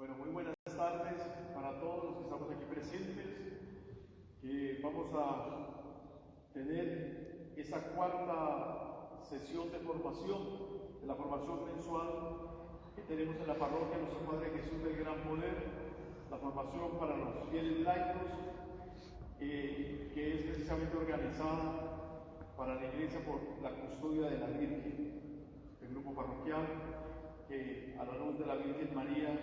Bueno, muy buenas tardes para todos los que estamos aquí presentes, que vamos a tener esa cuarta sesión de formación, de la formación mensual que tenemos en la parroquia Nuestro Padre Jesús del Gran Poder, la formación para los fieles laicos, que es precisamente organizada para la Iglesia por la custodia de la Virgen, el grupo parroquial que a la luz de la Virgen María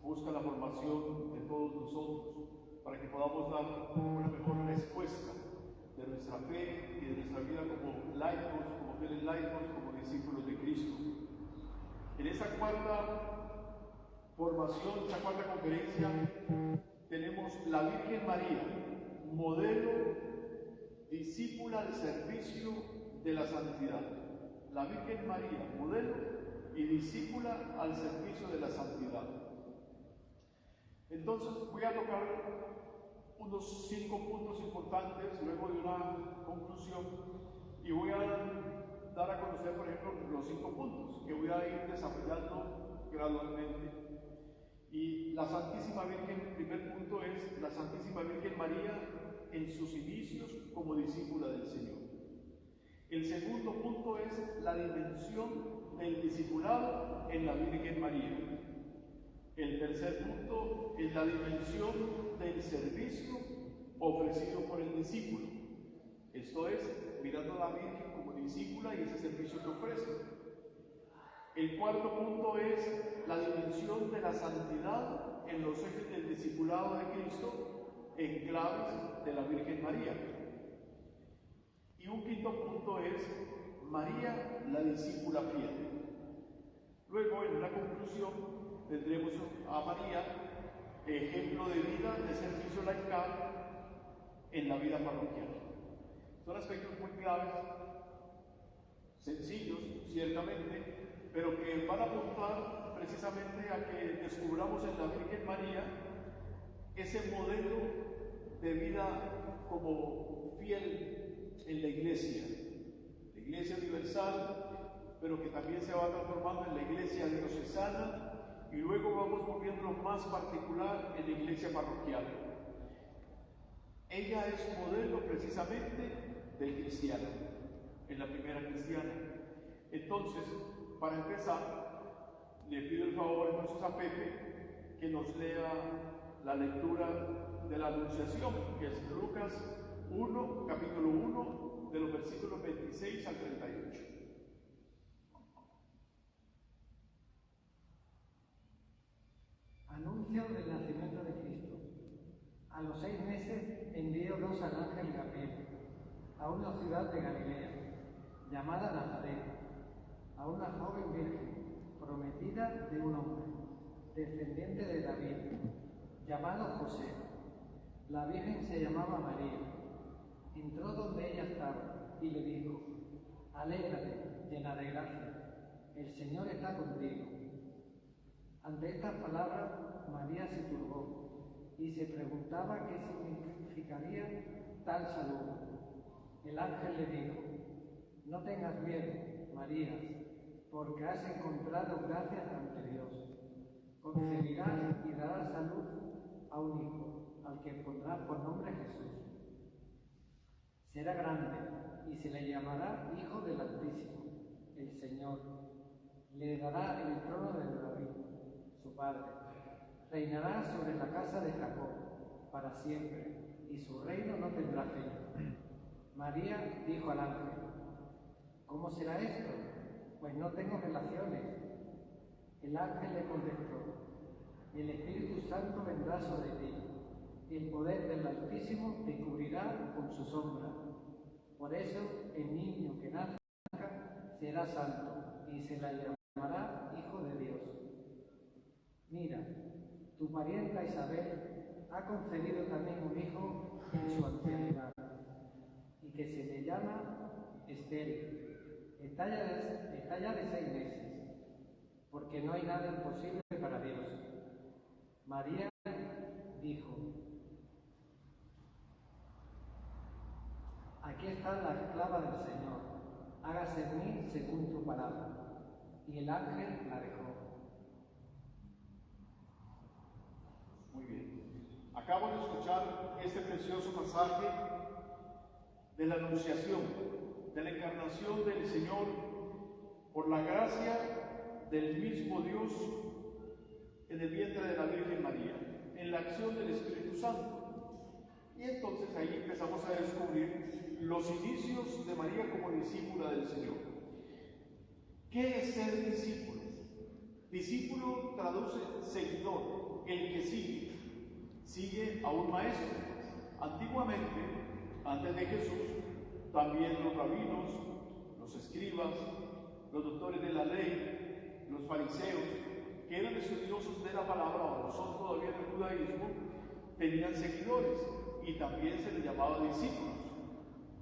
busca la formación de todos nosotros para que podamos dar una mejor respuesta de nuestra fe y de nuestra vida como laicos, como fieles laicos, como discípulos de Cristo. En esta cuarta formación, esta cuarta conferencia, tenemos la Virgen María, modelo, discípula al servicio de la santidad. La Virgen María, modelo y discípula al servicio de la santidad. Entonces voy a tocar unos 5 puntos importantes luego de una conclusión y voy a dar a conocer, por ejemplo, los 5 puntos que voy a ir desarrollando gradualmente. Y la Santísima Virgen, el primer punto es la Santísima Virgen María en sus inicios como discípula del Señor. El segundo punto es la dimensión del discipulado en la Virgen María. El tercer punto es la dimensión del servicio ofrecido por el discípulo. Esto es, mirando a la Virgen como discípula y ese servicio que ofrece. El cuarto punto es la dimensión de la santidad en los ejes del discipulado de Cristo en claves de la Virgen María. Y un quinto punto es María, la discípula fiel. Luego, en una conclusión, tendremos a María, ejemplo de vida, de servicio laical en la vida parroquial. Son aspectos muy claves, sencillos, ciertamente, pero que van a apuntar precisamente a que descubramos en la Virgen María ese modelo de vida como fiel en la Iglesia universal, pero que también se va transformando en la Iglesia diocesana y luego vamos volviendo más particular en la Iglesia parroquial. Ella es modelo precisamente del cristiano, en la primera cristiana. Entonces, para empezar, le pido el favor entonces a Pepe que nos lea la lectura de la Anunciación, que es Lucas 1, capítulo 1, de los versículos 26 al 38. Anuncio del nacimiento de Cristo. A los 6 meses envió Dios al ángel Gabriel a una ciudad de Galilea, llamada Nazaret, a una joven virgen, prometida de un hombre, descendiente de David, llamado José. La virgen se llamaba María. Entró donde ella estaba y le dijo: Alégrate, llena de gracia, el Señor está contigo. Ante estas palabras, María se turbó y se preguntaba qué significaría tal saludo. El ángel le dijo: No tengas miedo, María, porque has encontrado gracia ante Dios. Concebirás y darás a luz a un hijo, al que pondrás por nombre Jesús. Será grande y se le llamará Hijo del Altísimo. El Señor le dará el trono de David, su padre. Reinará sobre la casa de Jacob para siempre, y su reino no tendrá fin. María dijo al ángel: ¿Cómo será esto? Pues no tengo relaciones. El ángel le contestó: El Espíritu Santo vendrá sobre ti, y el poder del Altísimo te cubrirá con su sombra. Por eso el niño que nazca será santo, y se le llamará Hijo de Dios. Mira, tu parienta Isabel ha concebido también un hijo en su ancianidad, y que se le llama estéril. Está ya de 6 meses, porque no hay nada imposible para Dios. María dijo: Aquí está la esclava del Señor, hágase en mí según tu palabra. Y el ángel la dejó. Acabo de escuchar este precioso pasaje de la Anunciación, de la encarnación del Señor, por la gracia del mismo Dios en el vientre de la Virgen María, en la acción del Espíritu Santo. Y entonces ahí empezamos a descubrir los inicios de María como discípula del Señor. ¿Qué es ser discípulo? Discípulo traduce seguidor, el que sigue a un maestro. Antiguamente, antes de Jesús, también los rabinos, los escribas, los doctores de la ley, los fariseos, que eran estudiosos de la palabra, o son todavía en el judaísmo, tenían seguidores y también se les llamaba discípulos,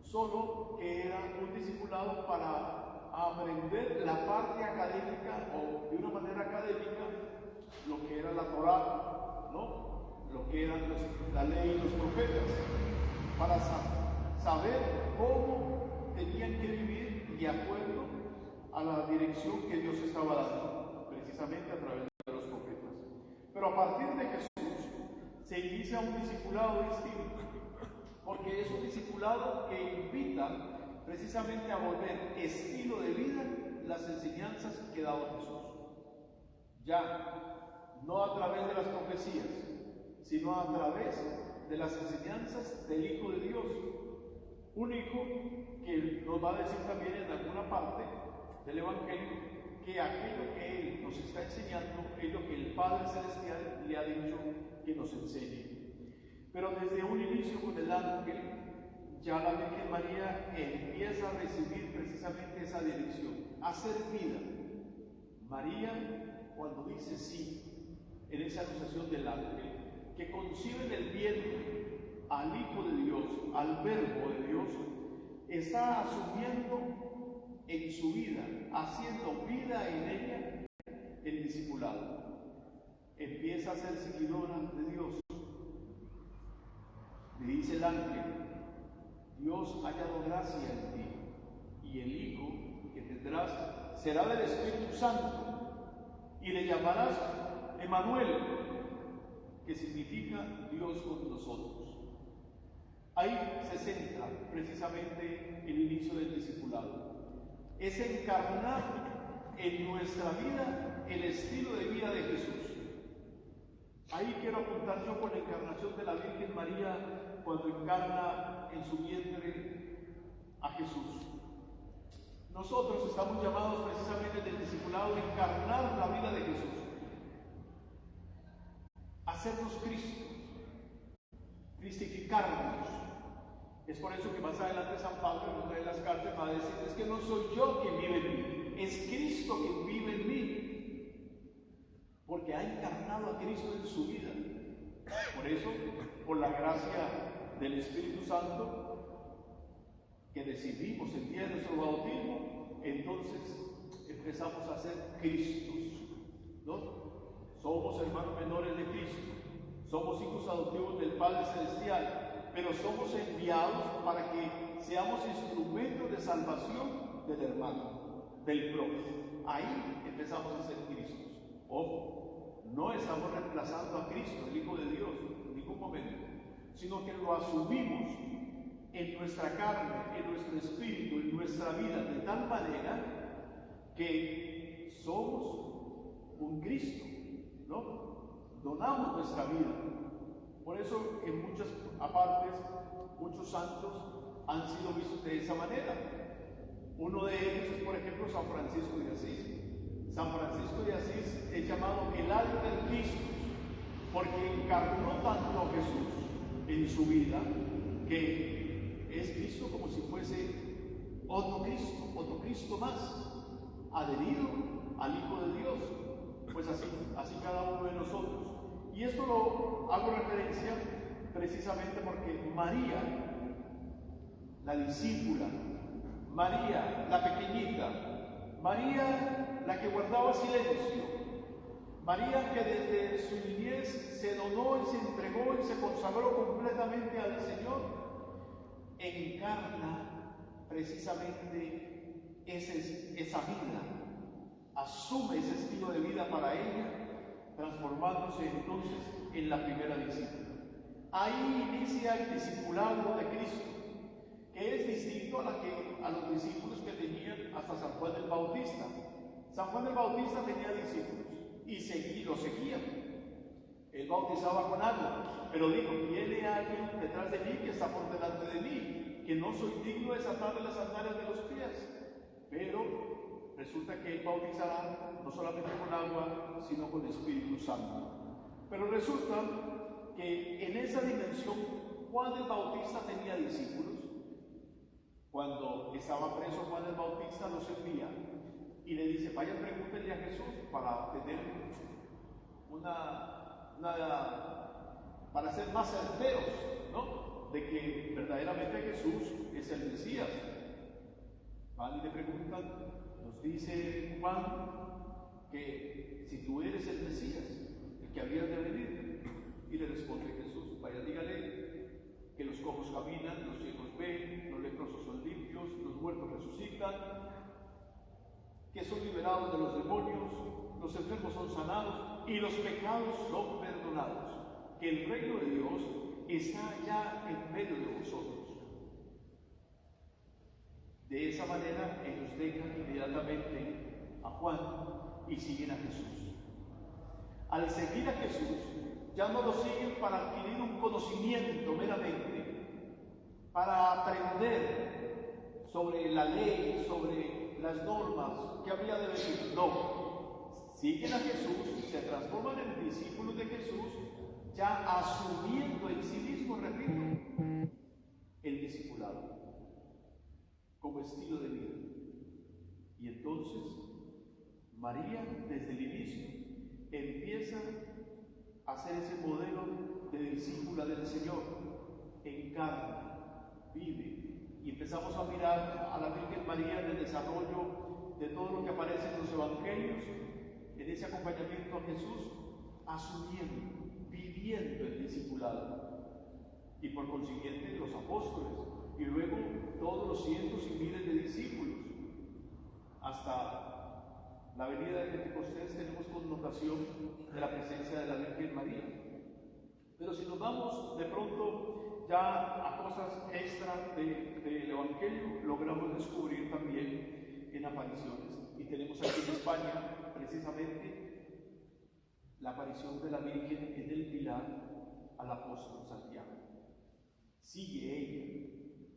solo que era un discipulado para aprender la parte académica, o de una manera académica, lo que era la Torá, ¿no? Lo que eran la ley y los profetas, para saber cómo tenían que vivir de acuerdo a la dirección que Dios estaba dando, precisamente a través de los profetas. Pero a partir de Jesús se inicia un discipulado distinto, porque es un discipulado que invita precisamente a volver estilo de vida las enseñanzas que daba Jesús. Ya, no a través de las profecías, sino a través de las enseñanzas del Hijo de Dios. Un Hijo que nos va a decir también en alguna parte del Evangelio que aquello que Él nos está enseñando es lo que el Padre Celestial le ha dicho que nos enseñe. Pero desde un inicio con el ángel, ya la Virgen María empieza a recibir precisamente esa dirección, a ser vida. María, cuando dice sí, en esa anunciación del ángel, que concibe en el vientre al Hijo de Dios, al Verbo de Dios, está asumiendo en su vida, haciendo vida en ella, el discipulado. Empieza a ser seguidora de Dios. Le dice el ángel: Dios ha hallado gracia en ti, y el Hijo que tendrás será del Espíritu Santo, y le llamarás Emmanuel, que significa Dios con nosotros. Ahí se centra precisamente el inicio del discipulado. Es encarnar en nuestra vida el estilo de vida de Jesús. Ahí quiero apuntar yo con la encarnación de la Virgen María, cuando encarna en su vientre a Jesús. Nosotros estamos llamados precisamente en el discipulado a encarnar la vida de Jesús, hacernos Cristo, cristificarnos. Es por eso que más adelante San Pablo en una de las cartas va a decir: es que no soy yo quien vive en mí, es Cristo quien vive en mí, porque ha encarnado a Cristo en su vida. Por eso, por la gracia del Espíritu Santo, que decidimos el día de nuestro bautismo, entonces empezamos a ser Cristos, ¿no? Somos hermanos menores de Cristo, somos hijos adoptivos del Padre Celestial, pero somos enviados para que seamos instrumentos de salvación del hermano, del prójimo. Ahí empezamos a ser Cristos. Ojo, no estamos reemplazando a Cristo, el Hijo de Dios, en ningún momento, sino que lo asumimos en nuestra carne, en nuestro espíritu, en nuestra vida, de tal manera que somos un Cristo, ¿no? Donamos nuestra vida. Por eso en muchas partes, muchos santos han sido vistos de esa manera. Uno de ellos es, por ejemplo, San Francisco de Asís. San Francisco de Asís es llamado el Alter Christus, porque encarnó tanto a Jesús en su vida, que es visto como si fuese otro Cristo más, adherido al Hijo de Dios. Pues así cada uno de nosotros. Y esto lo hago referencia precisamente porque María, la discípula, María, la pequeñita, María, la que guardaba silencio, María que desde su niñez se donó y se entregó y se consagró completamente al Señor, encarna precisamente esa vida, asume ese estilo de vida para ella, transformándose entonces en la primera discípula. Ahí inicia el discipulado de Cristo, que es distinto a los discípulos que tenían hasta San Juan el Bautista. San Juan el Bautista tenía discípulos y los seguían. Él bautizaba con agua, pero dijo: viene alguien detrás de mí que está por delante de mí, que no soy digno de desatarle las sandalias de los pies. Pero resulta que él bautizará no solamente con agua, sino con Espíritu Santo. Pero resulta que en esa dimensión Juan el Bautista tenía discípulos. Cuando estaba preso Juan el Bautista los envía y le dice: vayan, pregúntenle a Jesús para tener para ser más certeros, ¿no?, de que verdaderamente Jesús es el Mesías. Van y le preguntan: nos dice Juan que si tú eres el Mesías, el que había de venir. Y le responde Jesús: vaya, dígale que los cojos caminan, los ciegos ven, los leprosos son limpios, los muertos resucitan, que son liberados de los demonios, los enfermos son sanados y los pecados son perdonados, que el reino de Dios está ya en medio de vosotros. De esa manera ellos dejan inmediatamente a Juan y siguen a Jesús. Al seguir a Jesús, ya no lo siguen para adquirir un conocimiento meramente, para aprender sobre la ley, sobre las normas que habría de venir. No, siguen a Jesús, se transforman en discípulos de Jesús, ya asumiendo en sí mismo, repito, el discipulado como estilo de vida. Y entonces María, desde el inicio, empieza a ser ese modelo de discípula del Señor. Encarna, vive, y empezamos a mirar a la Virgen María en el desarrollo de todo lo que aparece en los evangelios, en ese acompañamiento a Jesús, asumiendo, viviendo el discipulado, y por consiguiente los apóstoles, y luego todos los cientos y miles de discípulos. Hasta la venida de Pentecostés tenemos connotación de la presencia de la Virgen María. Pero si nos vamos de pronto ya a cosas extra del Evangelio, logramos descubrir también en apariciones. Y tenemos aquí en España, precisamente, la aparición de la Virgen en el Pilar al apóstol Santiago. Sigue ella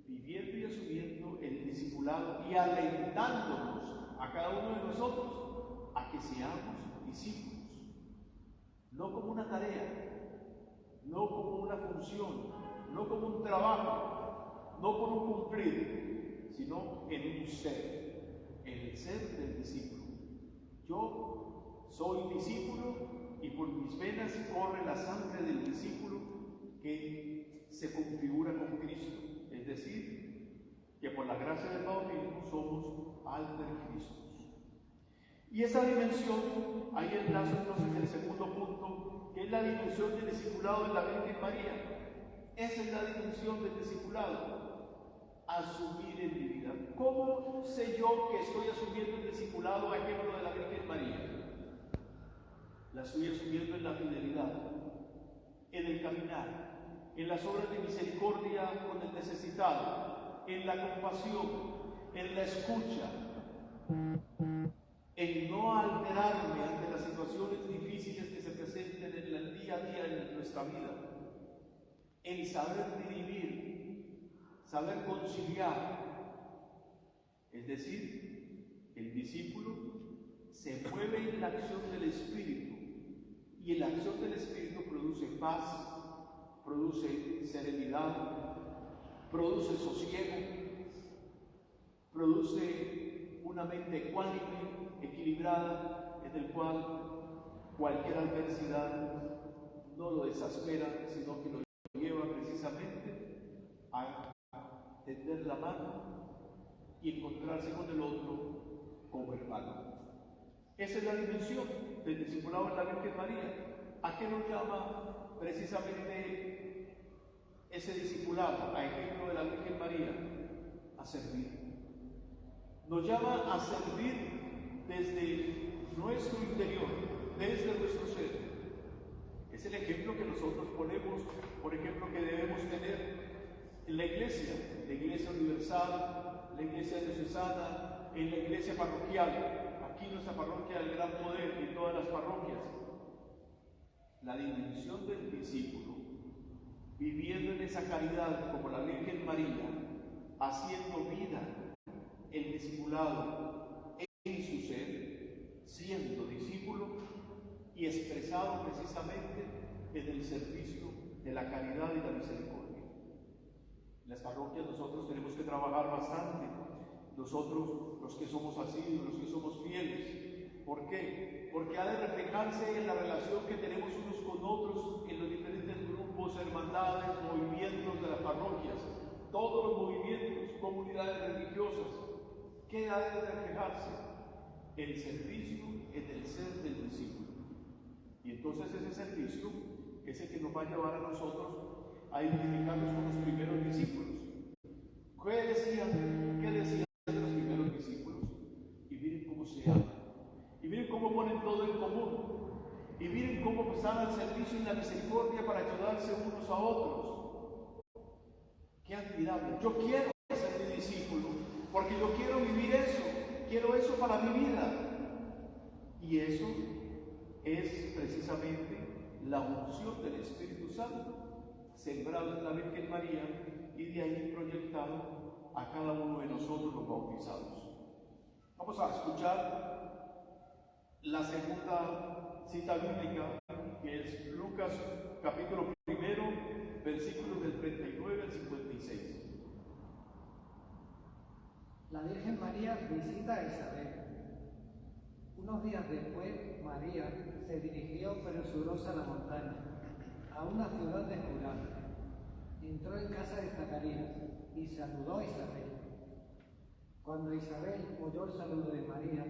viviendo y asumiendo el discipulado y alentándonos a cada uno de nosotros a que seamos discípulos, no como una tarea, no como una función, no como un trabajo, no por un cumplir, sino en un ser, el ser del discípulo. Yo soy discípulo y por mis venas corre la sangre del discípulo que se configura con Cristo. Es decir, que por la gracia del bautismo somos alter Cristos. Y esa dimensión, ahí enlazo entonces el segundo punto, que es la dimensión del discipulado de la Virgen María. Esa es la dimensión del discipulado, asumir en mi vida. ¿Cómo sé yo que estoy asumiendo el discipulado a ejemplo de la Virgen María? La estoy asumiendo en la fidelidad, en el caminar, en las obras de misericordia con el necesitado, en la compasión, en la escucha, en no alterarme ante las situaciones difíciles que se presenten en el día a día en nuestra vida, en saber dirimir, saber conciliar. Es decir, el discípulo se mueve en la acción del Espíritu, y en la acción del Espíritu produce paz, produce serenidad, produce sosiego, produce una mente ecuánime, equilibrada, en el cual cualquier adversidad no lo exaspera, sino que lo lleva precisamente a tender la mano y encontrarse con el otro como hermano. Esa es la dimensión del discipulado de la Virgen María. ¿A qué nos llama precisamente ese discipulado, a ejemplo de la Virgen María? A servir. Nos llama a servir desde nuestro interior, desde nuestro ser. Es el ejemplo que nosotros ponemos, por ejemplo, en la iglesia universal, la iglesia diocesana, en la iglesia parroquial. Aquí nuestra parroquia del Gran Poder y todas las parroquias. La dimensión del discípulo, viviendo en esa caridad como la Virgen María, haciendo vida el discipulado en su ser, siendo discípulo y expresado precisamente en el servicio de la caridad y la misericordia. En las parroquias nosotros tenemos que trabajar bastante, nosotros los que somos asiduos, los que somos fieles. ¿Por qué? Porque ha de reflejarse en la relación que tenemos unos con otros en los diferentes grupos, hermandades, movimientos de las parroquias, todos los movimientos, comunidades religiosas. ¿Qué ha de reflejarse? El servicio en el ser del discípulo. Y entonces ese servicio es el que nos va a llevar a nosotros a identificarnos con los primeros discípulos. ¿Qué decían de los primeros discípulos? Y miren cómo se aman. Y miren cómo ponen todo en común. Y miren cómo están al servicio y la misericordia para ayudarse unos a otros. ¡Qué admirable! Yo quiero ser mi discípulo, porque yo quiero vivir eso. Quiero eso para mi vida. Y eso es precisamente la unción del Espíritu Santo, sembrado en la Virgen María y de ahí proyectado a cada uno de nosotros los bautizados. Vamos a escuchar la segunda cita bíblica, que es Lucas capítulo 1, versículos del 39 al 56. La Virgen María visita a Isabel. Unos días después, María se dirigió presurosa a la montaña, a una ciudad de Judá. Entró en casa de Zacarías y saludó a Isabel. Cuando Isabel oyó el saludo de María,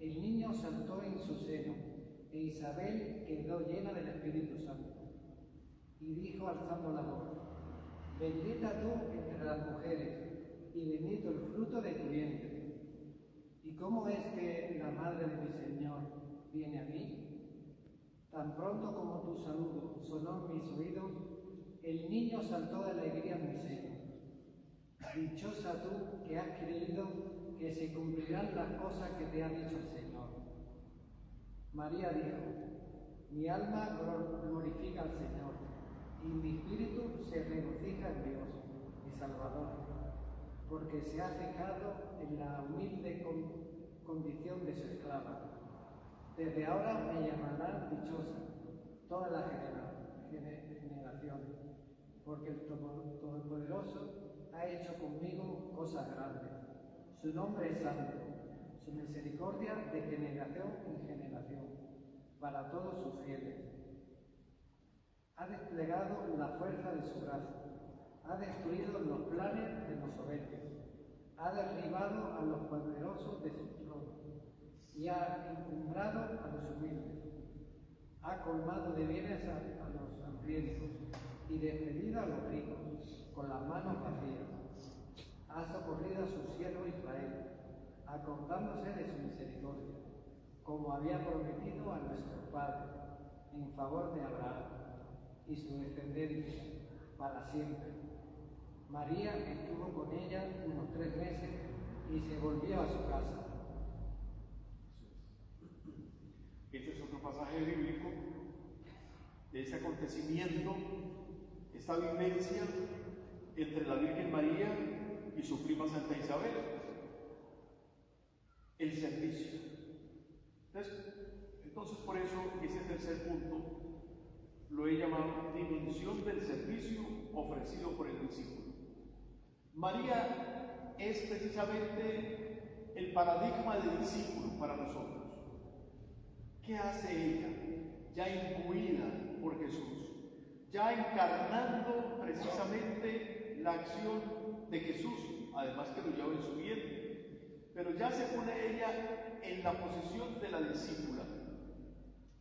el niño saltó en su seno, e Isabel quedó llena del Espíritu Santo. Y dijo alzando la voz: Bendita tú entre las mujeres, y bendito el fruto de tu vientre. ¿Y cómo es que la madre de mi Señor viene a mí? Tan pronto como tu saludo sonó en mis oídos, el niño saltó de alegría en mi seno. Dichosa tú que has creído que se cumplirán las cosas que te ha dicho el Señor. María dijo: Mi alma glorifica al Señor, y mi espíritu se regocija en Dios, mi Salvador, porque se ha fijado en la humilde condición de su esclava. Desde ahora me llamarán dichosa toda la generación, porque el Todopoderoso ha hecho conmigo cosas grandes. Su nombre es santo, su misericordia de generación en generación, para todos sus fieles. Ha desplegado la fuerza de su brazo, ha destruido los planes de los soberbios, ha derribado a los poderosos de su trono y ha encumbrado a los humildes, ha colmado de bienes a los hambrientos y despedido a los ricos con las manos vacías. Ha socorrido a su siervo Israel, acordándose de su misericordia, como había prometido a nuestros padres, en favor de Abraham y su descendencia para siempre. María estuvo con ella unos 3 meses y se volvió a su casa. Este es otro pasaje bíblico de ese acontecimiento, esta vivencia entre la Virgen María y su prima Santa Isabel. El servicio. Entonces por eso ese tercer punto lo he llamado dimensión del servicio ofrecido por el discípulo. María es precisamente el paradigma de discípulo para nosotros. ¿Qué hace ella? Ya imbuida por Jesús, ya encarnando precisamente la acción de Jesús, además que lo lleva en su vientre, pero ya se pone ella en la posición de la discípula,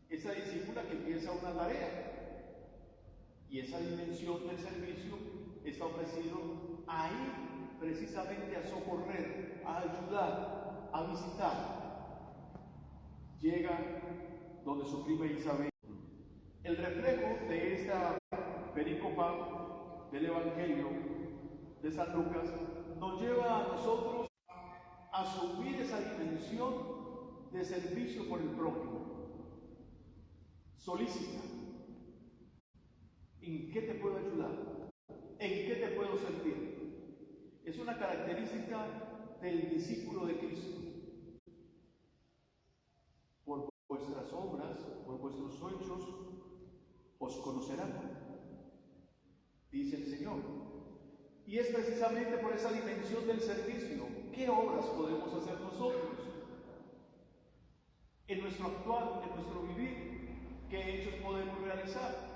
esa discípula que empieza una tarea, y esa dimensión del servicio está ofrecido ahí precisamente a socorrer, a ayudar, a visitar. Llega donde su prima Isabel. El reflejo de esta perícopa del Evangelio de San Lucas nos lleva a nosotros a asumir esa dimensión de servicio por el prójimo. Solícita. ¿En qué te puedo ayudar? ¿En qué te puedo servir? Es una característica del discípulo de Cristo. Por vuestras obras, por vuestros hechos, os conocerán, dice el Señor. Y es precisamente por esa dimensión del servicio. ¿Qué obras podemos hacer nosotros? En nuestro actuar, en nuestro vivir, ¿qué hechos podemos realizar?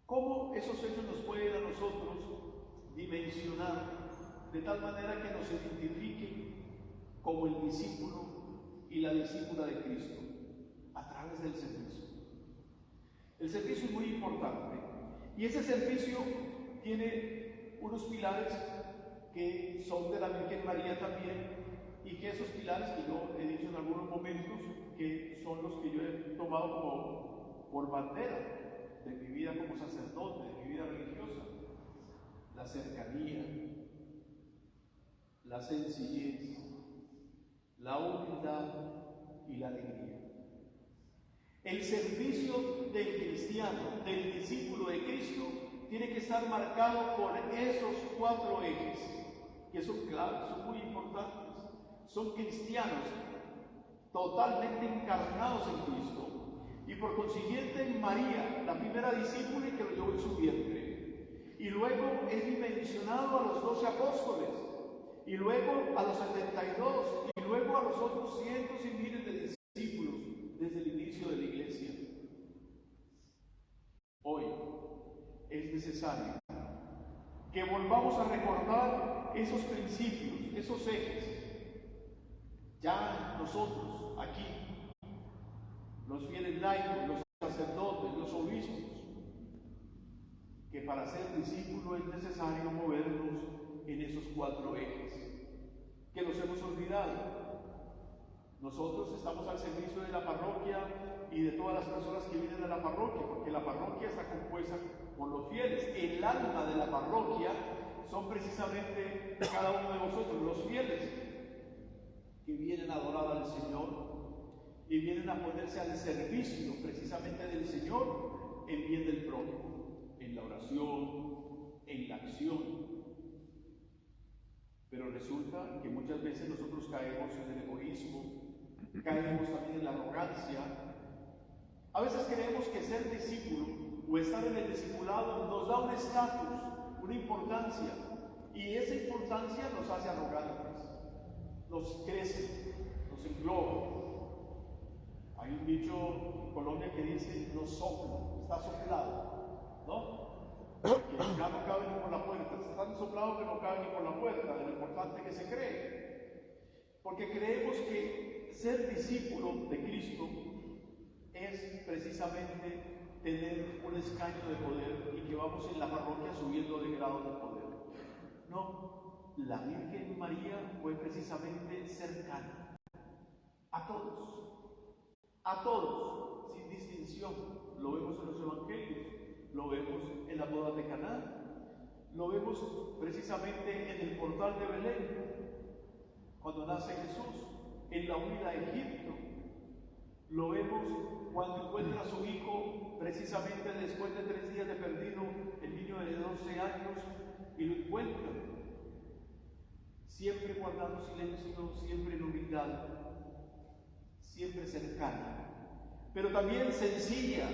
¿Cómo esos hechos nos pueden a nosotros dimensionar de tal manera que nos identifiquen como el discípulo y la discípula de Cristo? A través del servicio. El servicio es muy importante y ese servicio tiene unos pilares que son de la Virgen María también, y que esos pilares que yo he dicho en algunos momentos que son los que yo he tomado como por bandera de mi vida como sacerdote, de mi vida religiosa: la cercanía, la sencillez, la humildad y la alegría. El servicio del cristiano, del discípulo de Cristo, tiene que estar marcado por esos 4 ejes, que son claves, son muy importantes. Son cristianos totalmente encarnados en Cristo, y por consiguiente María, la primera discípula que lo llevó en su vientre, y luego es dimensionado a los 12 apóstoles, y luego a los 72, y luego a los otros cientos y miles de discípulos desde el inicio de la iglesia. Hoy es necesario que volvamos a recordar esos principios, esos ejes. Ya nosotros aquí, los fieles laicos, los sacerdotes, los obispos, que para ser discípulo es necesario movernos en esos 4 ejes, que los hemos olvidado. Nosotros estamos al servicio de la parroquia y de todas las personas que vienen a la parroquia, porque la parroquia está compuesta por los fieles. El alma de la parroquia son precisamente cada uno de vosotros, los fieles, que vienen a adorar al Señor y vienen a ponerse al servicio precisamente del Señor en bien del prójimo, en la oración, en la acción. Pero resulta que muchas veces nosotros caemos en el egoísmo, caemos también en la arrogancia. A veces creemos que ser discípulo o estar en el discipulado nos da un estatus, una importancia, y esa importancia nos hace arrogantes, nos crece, nos engloba. Hay un dicho en Colombia que dice: no sopla, está soplado, ¿no? Que ya no cabe ni por la puerta, está tan soplado que no cabe ni por la puerta, de lo importante que se cree. Porque creemos que ser discípulo de Cristo es precisamente tener un escaño de poder y que vamos en la parroquia subiendo de grado de poder. No, la Virgen María fue precisamente cercana a todos, sin distinción. Lo vemos en los evangelios, lo vemos en la boda de Caná, lo vemos precisamente en el portal de Belén, cuando nace Jesús, en la huida a Egipto. Lo vemos cuando encuentra a su hijo, precisamente después de 3 días de perdido, el niño de 12 años, y lo encuentra, siempre guardando silencio, siempre en humildad, siempre cercana, pero también sencilla,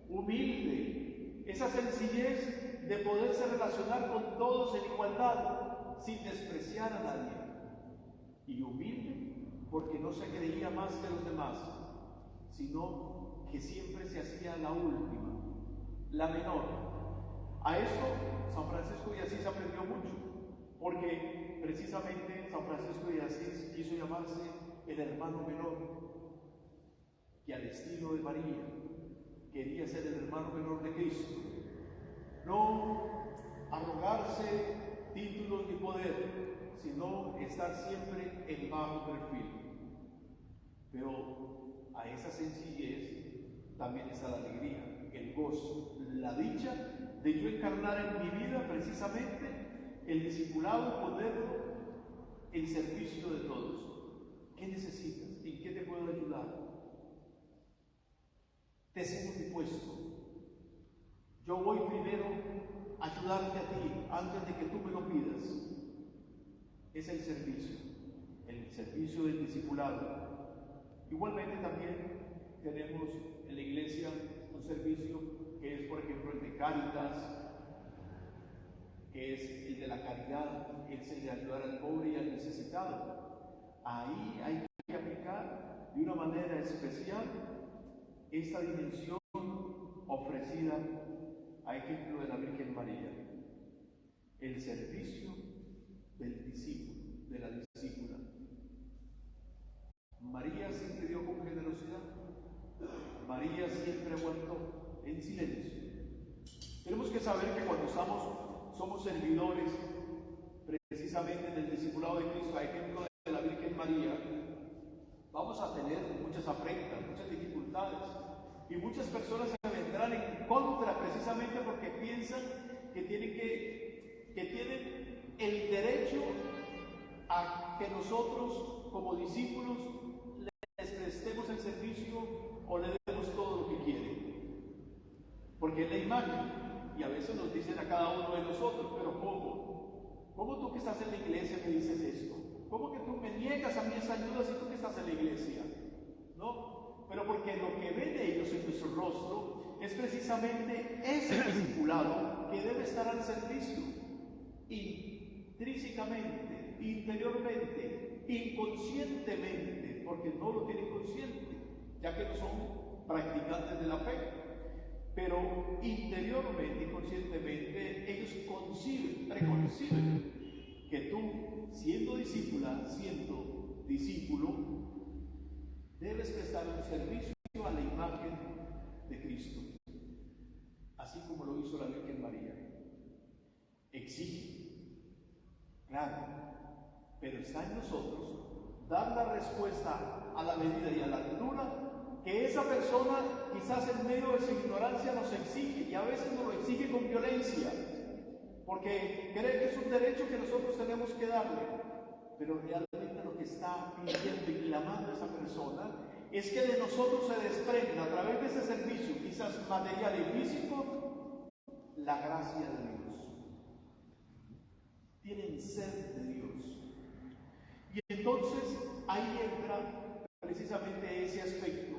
humilde, esa sencillez de poderse relacionar con todos en igualdad, sin despreciar a nadie, y humilde porque no se creía más que los demás, sino que siempre se hacía la última, la menor. A esto San Francisco de Asís aprendió mucho, porque precisamente San Francisco de Asís quiso llamarse el hermano menor, que al estilo de María quería ser el hermano menor de Cristo, no arrogarse títulos ni poder, sino estar siempre en bajo perfil. Pero a esa sencillez también está la alegría, el gozo, la dicha de yo encarnar en mi vida precisamente el discipulado y ponerlo en servicio de todos. ¿Qué necesitas? ¿En qué te puedo ayudar? Te sigo dispuesto. Yo voy primero a ayudarte a ti antes de que tú me lo pidas. Es el servicio del discipulado. Igualmente también tenemos en la iglesia un servicio que es, por ejemplo, el de Cáritas, que es el de la caridad, es el de ayudar al pobre y al necesitado. Ahí hay que aplicar de una manera especial esta dimensión ofrecida a ejemplo de la Virgen María, el servicio del discípulo, de la discípula. María siempre dio con generosidad, María siempre aguantó en silencio. Tenemos que saber que cuando somos servidores, precisamente en el discipulado de Cristo, a ejemplo de la Virgen María, vamos a tener muchas afrentas, muchas dificultades, y muchas personas se vendrán en contra precisamente porque piensan que tienen el derecho a que nosotros como discípulos les prestemos el servicio o le demos todo lo que quieren, porque es la imagen. Y a veces nos dicen a cada uno de nosotros, pero ¿cómo? ¿Cómo tú que estás en la iglesia me dices esto? ¿Cómo que tú me niegas a mí esa ayuda si tú que estás en la iglesia? ¿No? Pero porque lo que ven ellos en nuestro rostro es precisamente ese discipulado que debe estar al servicio, intrínsecamente, interiormente, inconscientemente, porque no lo tienen consciente, ya que no son practicantes de la fe. Pero interiormente y conscientemente ellos preconciben que tú, siendo discípula, siendo discípulo, debes prestar un servicio a la imagen de Cristo, así como lo hizo la Virgen María. Exige, claro, pero está en nosotros dar la respuesta a la medida y a la altura que esa persona, quizás en medio de su ignorancia, nos exige, y a veces nos lo exige con violencia, porque cree que es un derecho que nosotros tenemos que darle, pero realmente lo que está pidiendo y clamando esa persona es que de nosotros se desprenda a través de ese servicio, quizás material y físico, la gracia de Dios. Tienen sed de Dios. Y entonces ahí entra precisamente ese aspecto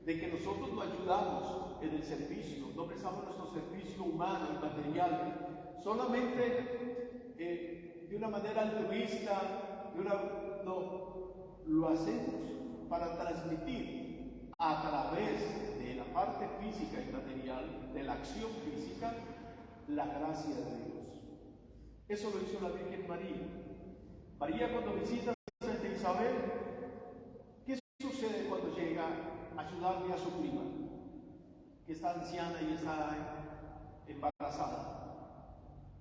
de que nosotros no ayudamos en el servicio, no prestamos nuestro servicio humano y material, solamente de una manera altruista, no, lo hacemos para transmitir a través de la parte física y material, de la acción física, la gracia de Dios. Eso lo hizo la Virgen María. María, cuando visita a Santa Isabel, ¿qué sucede cuando llega a ayudarle a su prima, que está anciana y está embarazada?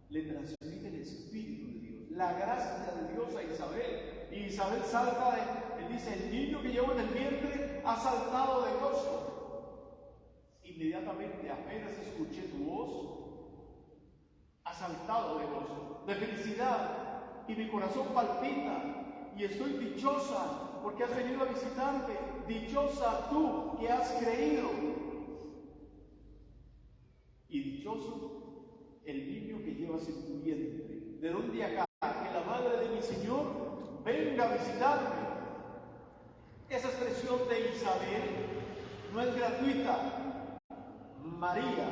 Le transmite el Espíritu de Dios, la gracia de Dios a Isabel. Y Isabel salta, él dice, el niño que llevo en el vientre ha saltado de gozo. Inmediatamente, apenas escuché tu voz, ha saltado de gozo, de felicidad, y mi corazón palpita, y estoy dichosa porque has venido a visitarme. Dichosa tú que has creído, y dichoso el niño que llevas en tu vientre. ¿De dónde acá que la madre de mi Señor venga a visitarme? Esa expresión de Isabel no es gratuita. María,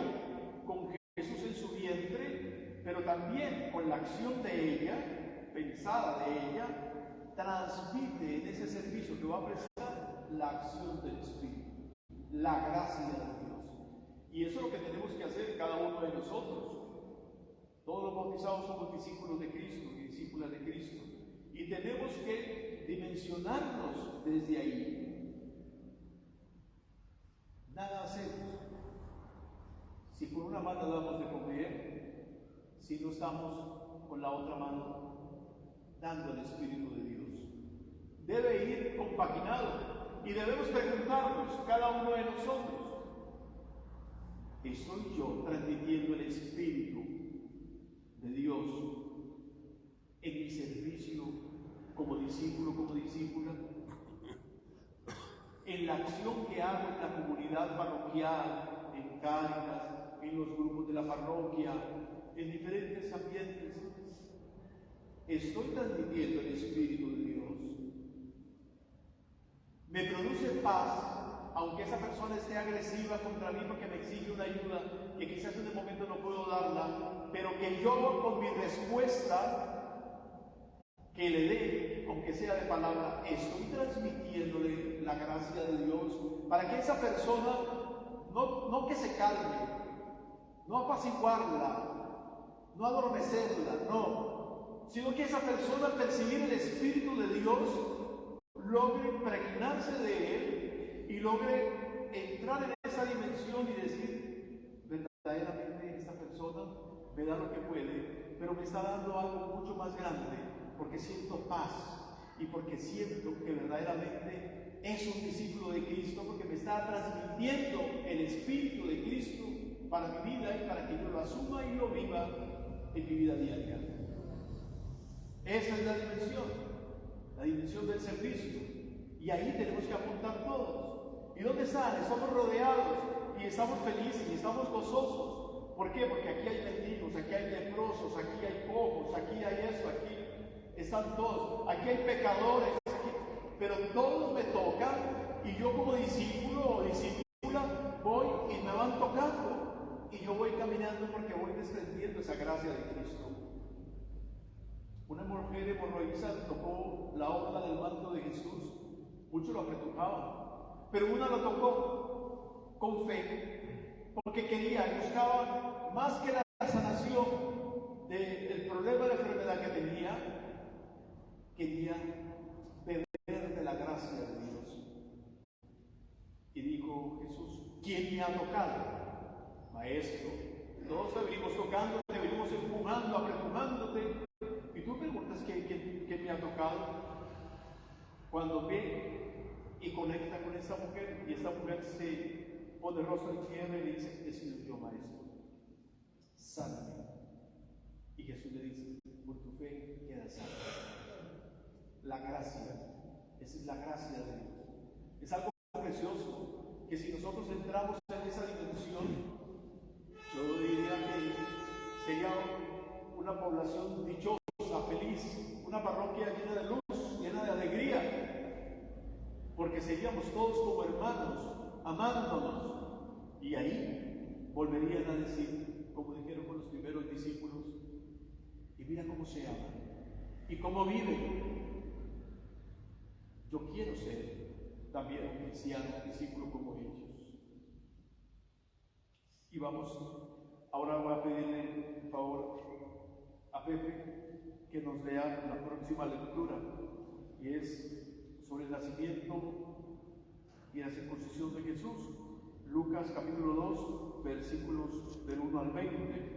con Jesús en su vientre, pero también con la acción de ella, pensada de ella, transmite en ese servicio que va a prestar la acción del Espíritu, la gracia de Dios. Y eso es lo que tenemos que hacer cada uno de nosotros. Todos los bautizados somos discípulos de Cristo y discípulas de Cristo. Y tenemos que dimensionarnos desde ahí. Nada hacemos si con una mano damos de comer, si no estamos con la otra mano dando el Espíritu de Dios. Debe ir compaginado y debemos preguntarnos, cada uno de nosotros, ¿Estoy yo transmitiendo el Espíritu de Dios en mi servicio como discípulo, como discípula? En la acción que hago en la comunidad parroquial, en Cáritas, en los grupos de la parroquia, en diferentes ambientes, ¿estoy transmitiendo el Espíritu de Dios? ¿Me produce paz, aunque esa persona esté agresiva contra mí porque me exige una ayuda que quizás en el momento no puedo darla, pero que yo con mi respuesta que le dé, aunque sea de palabra, estoy transmitiéndole la gracia de Dios para que esa persona no que se calme, no apaciguarla, no adormecerla, no, sino que esa persona al percibir el Espíritu de Dios logre impregnarse de él y logre entrar en esa dimensión y decir, verdaderamente esta persona me da lo que puede, pero me está dando algo mucho más grande, porque siento paz y porque siento que verdaderamente es un discípulo de Cristo, porque me está transmitiendo el Espíritu de Cristo para mi vida y para que yo lo asuma y lo viva en mi vida diaria. Esa es la dimensión del servicio, y ahí tenemos que apuntar todos. ¿Y dónde están? Estamos rodeados y estamos felices y estamos gozosos. ¿Por qué? Porque aquí hay mendigos, aquí hay leprosos, aquí hay cojos, aquí hay esto, aquí están todos, aquí hay pecadores, pero todos me tocan y yo como discípulo o discípula voy y me van tocando y yo voy caminando porque voy desprendiendo esa gracia de Cristo. Una mujer hemorroísa tocó la orla del manto de Jesús, muchos lo apretujaban, pero una lo tocó con fe, porque quería y buscaba más que la sanación del problema de la enfermedad que tenía, quería beber de la gracia de Dios. Y dijo Jesús, ¿quién me ha tocado? Maestro, todos te venimos tocando, te venimos empujando, apretujándote, y tú preguntas ¿quién me ha tocado? Cuando ve y conecta con esta mujer, y esta mujer se pone rostro en tierra y le dice, he sido yo, maestro, sáname. Y Jesús le dice, por tu fe queda sana. La gracia, esa es la gracia de Dios. Es algo precioso, que si nosotros entramos en esa dimensión, yo diría que sería una población dichosa, feliz, una parroquia llena de luz, llena de alegría, porque seríamos todos como hermanos, amándonos, y ahí volverían a decir, como dijeron con los primeros discípulos, y mira cómo se aman, y cómo viven. Yo quiero ser también un cristiano, un discípulo como ellos. Y ahora voy a pedirle, por favor, a Pepe que nos lea la próxima lectura, y es sobre el nacimiento y la circuncisión de Jesús. Lucas capítulo 2, versículos del 1 al 20.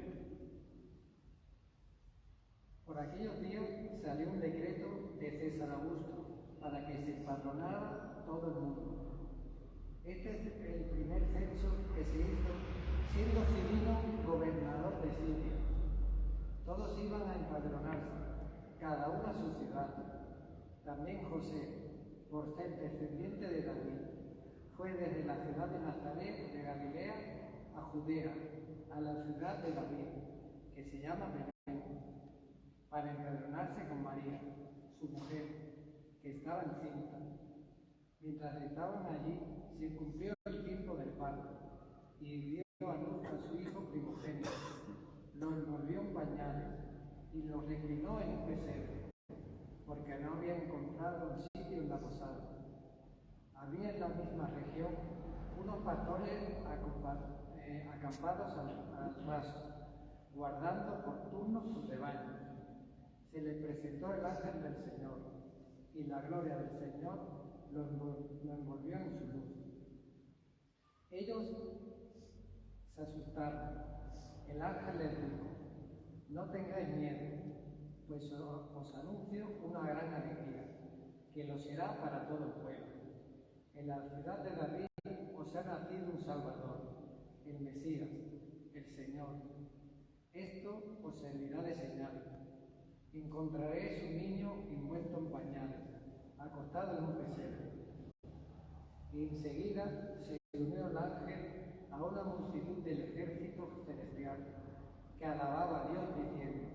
Por aquellos días salió un decreto de César Augusto para que se empadronara todo el mundo. Este es el primer censo que se hizo siendo Cirino gobernador de Siria. Todos iban a empadronarse, cada uno a su ciudad. También José, por ser descendiente de David, fue desde la ciudad de Nazaret de Galilea a Judea, a la ciudad de David, que se llama Belén, para empadronarse con María, su mujer, que estaba encinta. Mientras estaban allí, se cumplió el tiempo del parto, y dio a luz a su hijo primogénito. Lo envolvió en pañales y lo reclinó en un pesebre, porque no había encontrado un sitio en la posada. Había en la misma región unos pastores acampados al paso, guardando por turnos sus rebaños. Se les presentó el ángel del Señor, y la gloria del Señor lo envolvió en su luz. Ellos se asustaron. El ángel les dijo, no tengáis miedo, pues os anuncio una gran alegría, que lo será para todo el pueblo. En la ciudad de David os ha nacido un Salvador, el Mesías, el Señor. Esto os servirá de señal. Encontraréis un niño envuelto en pañales, acostado en un pesebre. Y enseguida se unió el ángel a una multitud del ejército celestial, que alababa a Dios diciendo: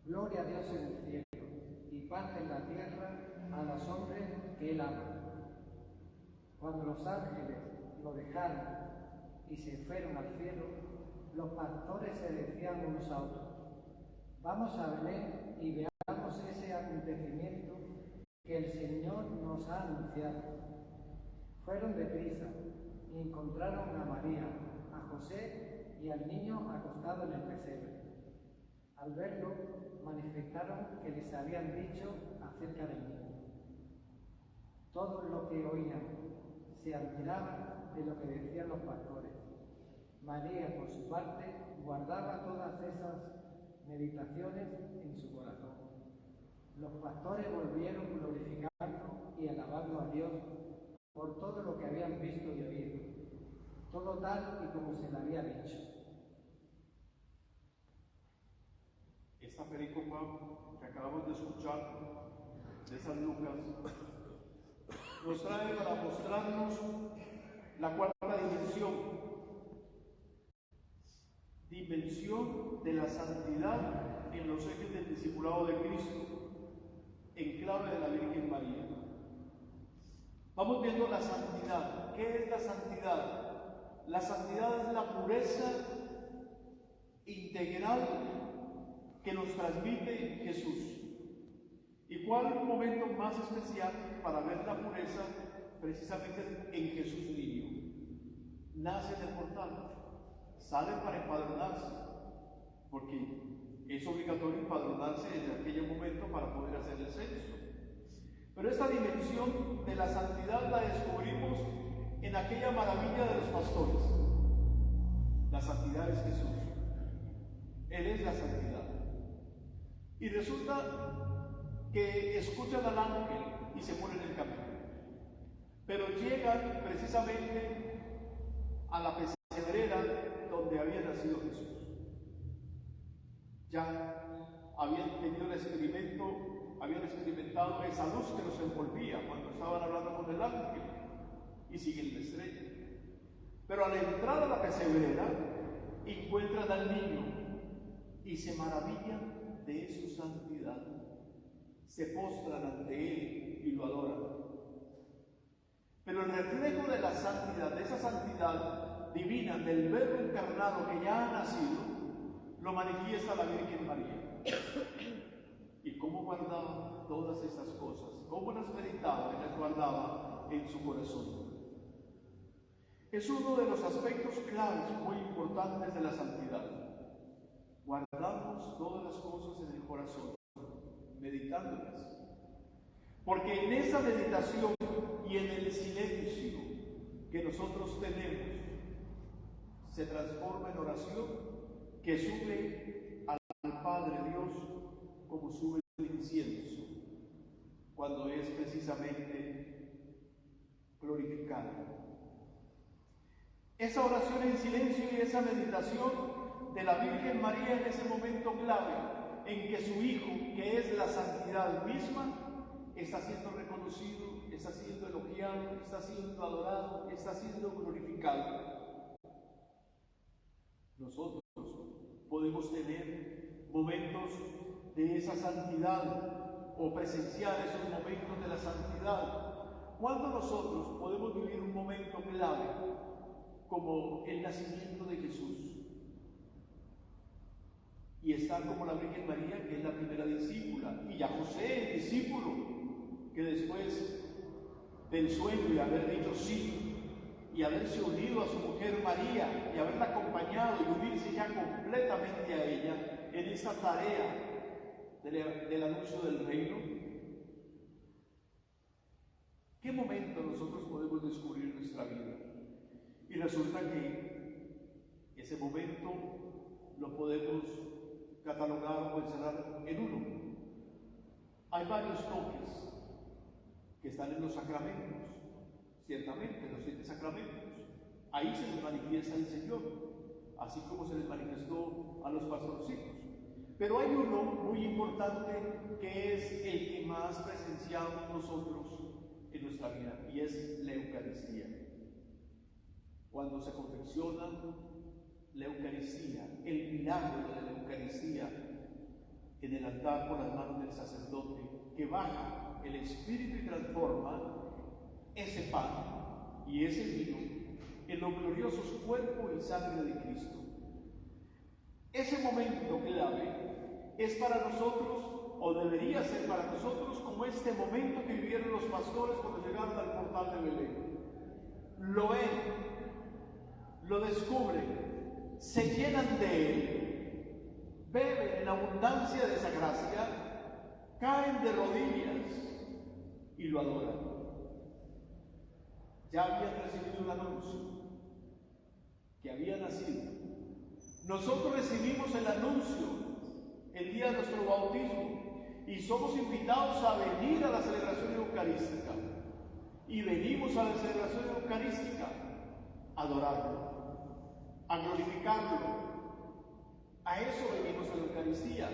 Gloria a Dios en el cielo, y paz en la tierra a los hombres que Él ama. Cuando los ángeles lo dejaron y se fueron al cielo, los pastores se decían unos a otros: Vamos a Belén y veamos ese acontecimiento que el Señor nos ha anunciado. Fueron deprisa y encontraron a María, a José y al niño acostado en el pesebre. Al verlo, manifestaron que les habían dicho acerca del niño. Todos los que oían se admiraban de lo que decían los pastores. María, por su parte, guardaba todas esas meditaciones en su corazón. Los pastores volvieron glorificando y alabando a Dios por todo lo que habían visto y oído, todo tal y como se le había dicho. Esta pericopa que acabamos de escuchar de San Lucas nos trae para mostrarnos la cuarta dimensión de la santidad en los ejes del discipulado de Cristo, en clave de la Virgen María. Vamos viendo la santidad. ¿Qué es la santidad? La santidad es la pureza integral que nos transmite Jesús. ¿Y cuál momento más especial para ver la pureza? Precisamente en Jesús niño. Nace en el portal, sale para empadronarse, porque es obligatorio empadronarse en aquel momento para poder hacer el censo. Pero esta dimensión de la santidad la descubrimos en aquella maravilla de los pastores. La santidad es Jesús. Él es la santidad. Y resulta que escuchan al ángel y se ponen en el camino. Pero llegan precisamente a la pesebrera donde había nacido Jesús. Ya habían tenido el experimento, habían experimentado esa luz que los envolvía cuando estaban hablando con el ángel y siguen la estrella. Pero al entrar a la pesebrera encuentran al niño y se maravillan de su santidad. Se postran ante él y lo adoran. Pero el reflejo de la santidad, de esa santidad divina, del Verbo encarnado que ya ha nacido, lo manifiesta la Virgen María. ¿Y cómo guardaba todas estas cosas? ¿Cómo las meditaba y las guardaba en su corazón? Es uno de los aspectos claves muy importantes de la santidad. Guardamos todas las cosas en el corazón, meditándolas. Porque en esa meditación y en el silencio que nosotros tenemos, se transforma en oración que sube al Padre Dios como sube el incienso, cuando es precisamente glorificado. Esa oración en silencio y esa meditación de la Virgen María en ese momento clave en que su Hijo, que es la santidad misma, está siendo reconocido, está siendo elogiado, está siendo adorado, está siendo glorificado. Nosotros podemos tener momentos de esa santidad o presenciar esos momentos de la santidad. ¿Cuándo nosotros podemos vivir un momento clave como el nacimiento de Jesús y estar como la Virgen María, que es la primera discípula, y a José, el discípulo, que después del sueño y haber dicho sí, y haberse unido a su mujer María, y haberla acompañado y unirse ya completamente a ella en esta tarea del anuncio del reino? ¿Qué momento nosotros podemos descubrir en nuestra vida? Y resulta que ese momento lo podemos catalogar o encerrar en uno. Hay varios toques que están en los sacramentos, ciertamente, en los 7 sacramentos. Ahí se les manifiesta el Señor, así como se les manifestó a los pastorcitos. Pero hay uno muy importante que es el que más presenciamos nosotros en nuestra vida, y es la Eucaristía. Cuando se confecciona la Eucaristía, el milagro de la Eucaristía en el altar por las manos del sacerdote, que baja el Espíritu y transforma ese pan y ese vino en los gloriosos cuerpo y sangre de Cristo. Ese momento clave es para nosotros, o debería ser para nosotros, como este momento que vivieron los pastores cuando llegaron al portal de Belén. Lo ven, lo descubren, se llenan de él, beben en abundancia de esa gracia, caen de rodillas y lo adoran. Ya habían recibido el anuncio que había nacido. Nosotros recibimos el anuncio el día de nuestro bautismo y somos invitados a venir a la celebración eucarística. Y venimos a la celebración eucarística a adorarlo, a glorificarlo. A eso venimos a la Eucaristía,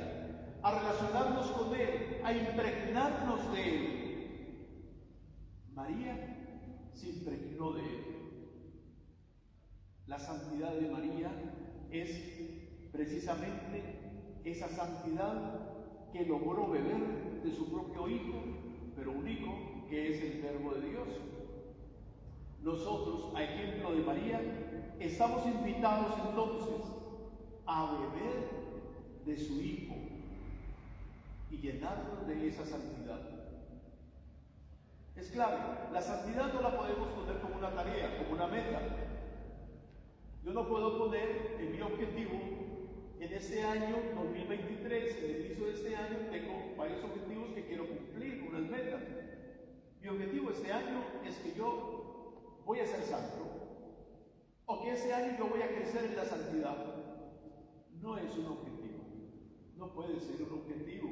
a relacionarnos con Él, a impregnarnos de Él. María se impregnó de Él. La santidad de María es precisamente esa santidad que logró beber de su propio Hijo, pero un Hijo que es el Verbo de Dios. Nosotros, a ejemplo de María, estamos invitados entonces a beber de su Hijo y llenarnos de esa santidad. Es clave, la santidad no la podemos poner como una tarea, como una meta. Yo no puedo poner en mi objetivo en este año 2023, en el inicio de este año, tengo varios objetivos que quiero cumplir, unas metas. Mi objetivo este año es que yo voy a ser santo, o que este año yo voy a crecer en la santidad. No es un objetivo, no puede ser un objetivo,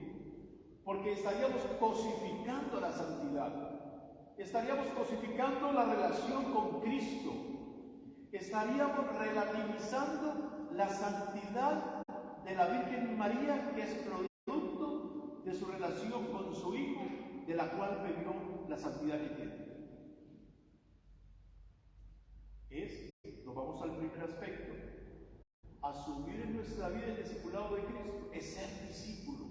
porque estaríamos cosificando la santidad, estaríamos cosificando la relación con Cristo, estaríamos relativizando la santidad de la Virgen María, que es producto de su relación con su Hijo, de la cual bebió la santidad que tiene. Nos vamos al primer aspecto, asumir en nuestra vida el discipulado de Cristo, es ser discípulo,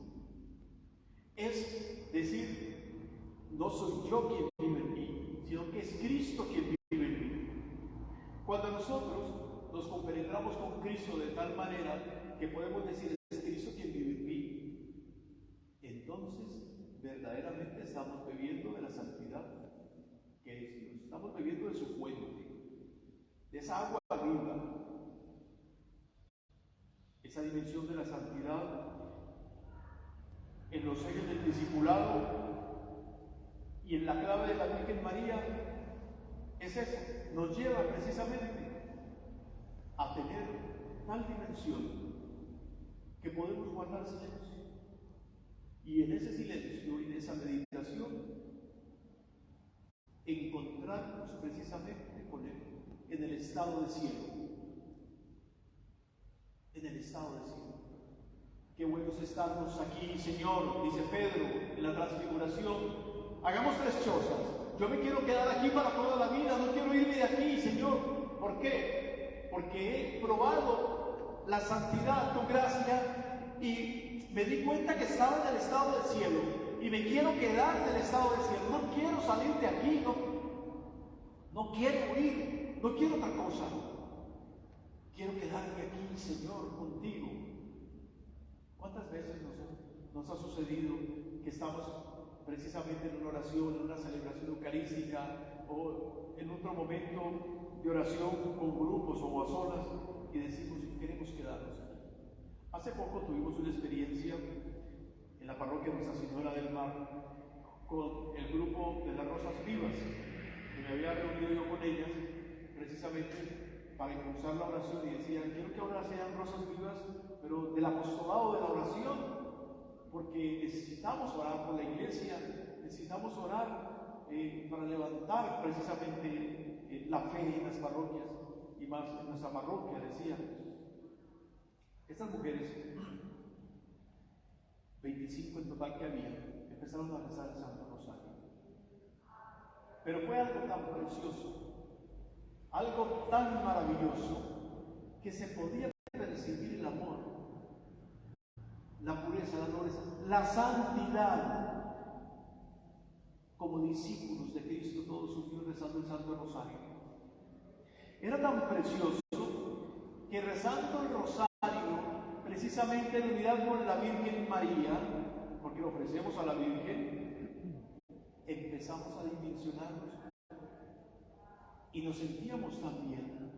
es decir, no soy yo quien vive en mí, sino que es Cristo quien vive en mí. Cuando nosotros nos compenetramos con Cristo de tal manera que podemos decir, es Cristo quien vive en mí, entonces verdaderamente estamos bebiendo de la santidad que es Dios, estamos bebiendo de su fuente, de esa agua viva. Esa dimensión de la santidad en los sellos del discipulado y en la clave de la Virgen María es eso, nos lleva precisamente a tener tal dimensión que podemos guardar silencio, y en ese silencio y en esa meditación encontrarnos precisamente con Él en el estado de cielo, en el estado de cielo. Qué bueno es estarnos aquí, Señor, dice Pedro en la transfiguración. Hagamos tres cosas. Yo me quiero quedar aquí para toda la vida, no quiero irme de aquí, Señor. ¿Por qué? Porque he probado la santidad, tu gracia, y me di cuenta que estaba en el estado del cielo, y me quiero quedar en el estado del cielo. No quiero salir de aquí, no quiero huir, no quiero otra cosa. Quiero quedarme aquí, Señor, contigo. ¿Cuántas veces nos ha sucedido que estamos precisamente en una oración, en una celebración eucarística o en otro momento de oración con grupos o a solas y decimos, queremos quedarnos aquí? Hace poco tuvimos una experiencia en la parroquia Nuestra Señora del Mar con el grupo de las Rosas Vivas, que me había reunido yo con ellas precisamente para impulsar la oración, y decían, quiero que ahora sean rosas vivas, pero del apostolado de la oración, porque necesitamos orar por la iglesia, necesitamos orar para levantar precisamente la fe en las parroquias. más en nuestra parroquia, decía, estas mujeres, 25 en total que había, empezaron a rezar el Santo Rosario. Pero fue algo tan precioso, algo tan maravilloso, que se podía percibir el amor, la pureza, la nobleza, la santidad, como discípulos de Cristo, todos unidos rezando el Santo Rosario. Era tan precioso que rezando el Rosario, precisamente en unidad con la Virgen María, porque lo ofrecemos a la Virgen, empezamos a dimensionarnos y nos sentíamos tan bien,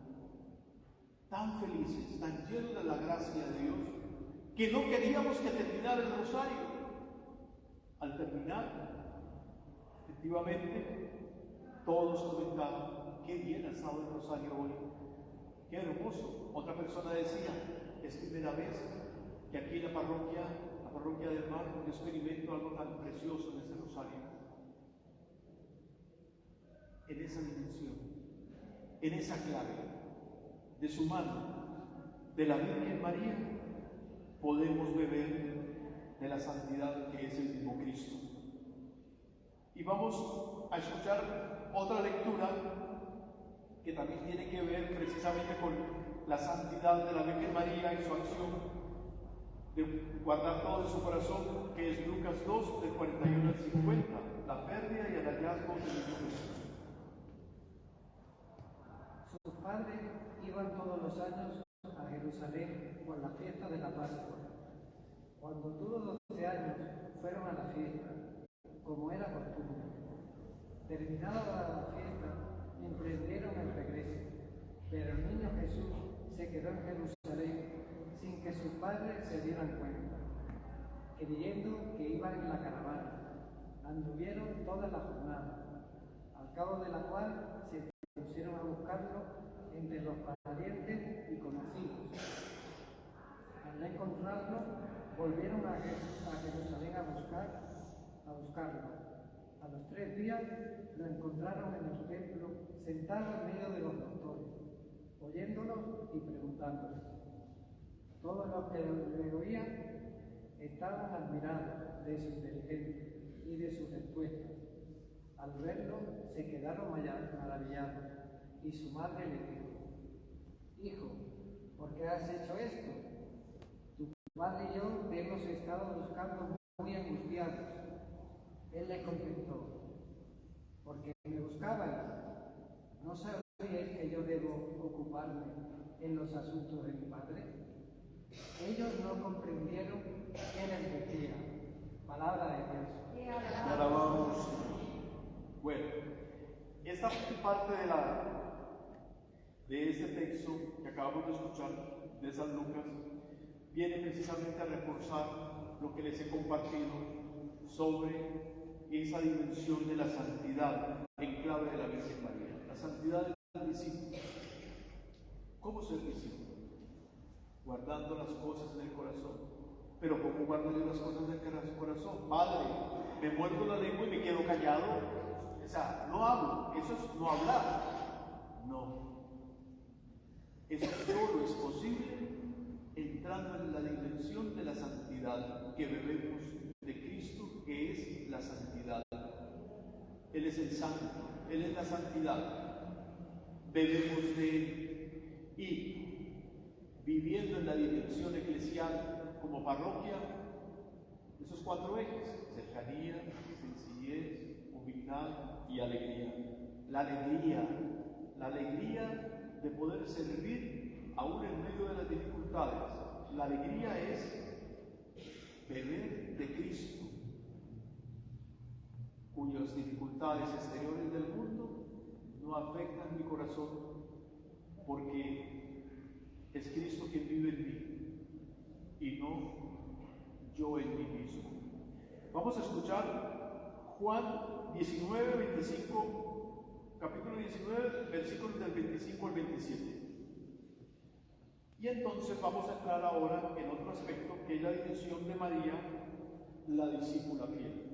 tan felices, tan llenos de la gracia de Dios, que no queríamos que terminara el Rosario. Al terminar, efectivamente, todos comentaban: qué bien ha estado el Rosario hoy, qué hermoso. Otra persona decía: es primera vez que aquí en la parroquia del Mar, yo experimento algo tan precioso en este Rosario. En esa dimensión, en esa clave de su mano, de la Virgen María, podemos beber de la santidad que es el mismo Cristo. Y vamos a escuchar otra lectura que también tiene que ver precisamente con la santidad de la Virgen María y su acción de guardar todo en su corazón, que es Lucas 2, del 41 al 50, la pérdida y el hallazgo del niño Jesús. Sus padres iban todos los años a Jerusalén por la fiesta de la Pascua. Cuando tuvo 12 años, fueron a la fiesta, como era costumbre. Terminada la fiesta, emprendieron el regreso, pero el niño Jesús se quedó en Jerusalén sin que sus padres se dieran cuenta, creyendo que iba en la caravana. Anduvieron toda la jornada, al cabo de la cual se pusieron a buscarlo entre los parientes y conocidos. Al no encontrarlo, volvieron a Jerusalén a buscarlo. A los 3 días lo encontraron en el templo, sentado en medio de los doctores, oyéndolos y preguntándoles. Todos los que le oían estaban admirados de su inteligencia y de sus respuestas. Al verlo, se quedaron maravillados, y su madre le dijo: Hijo, ¿por qué has hecho esto? Tu padre y yo te hemos estado buscando muy angustiados. Él le contestó: ¿por qué me buscabais? ¿No sabíais que yo debo ocuparme en los asuntos de mi padre? Ellos no comprendieron qué les decía. Palabra de Dios. Te alabamos. Bueno, esta parte de este texto que acabamos de escuchar de San Lucas viene precisamente a reforzar lo que les he compartido sobre esa dimensión de la santidad en clave de la Virgen María, la santidad del discípulo. ¿Cómo ser discípulo? Guardando las cosas en el corazón. Pero ¿cómo guardo yo las cosas en el corazón? Padre, me muerdo la lengua y me quedo callado. O sea, no hablo. Eso es no hablar. No. Eso solo es posible entrando en la dimensión de la santidad que bebemos de Cristo, que es la santidad. Él es el santo, Él es la santidad. Bebemos de Él y viviendo en la dimensión eclesial como parroquia, esos 4 ejes: cercanía, sencillez, humildad y alegría. La alegría de poder servir aún en medio de las dificultades. La alegría es beber de Cristo, cuyas dificultades exteriores del mundo no afectan mi corazón, porque es Cristo quien vive en mí y no yo en mí mismo. Vamos a escuchar Juan 19, 25, capítulo 19, versículos del 25 al 27. Y entonces vamos a entrar ahora en otro aspecto, que es la dimensión de María, la discípula fiel.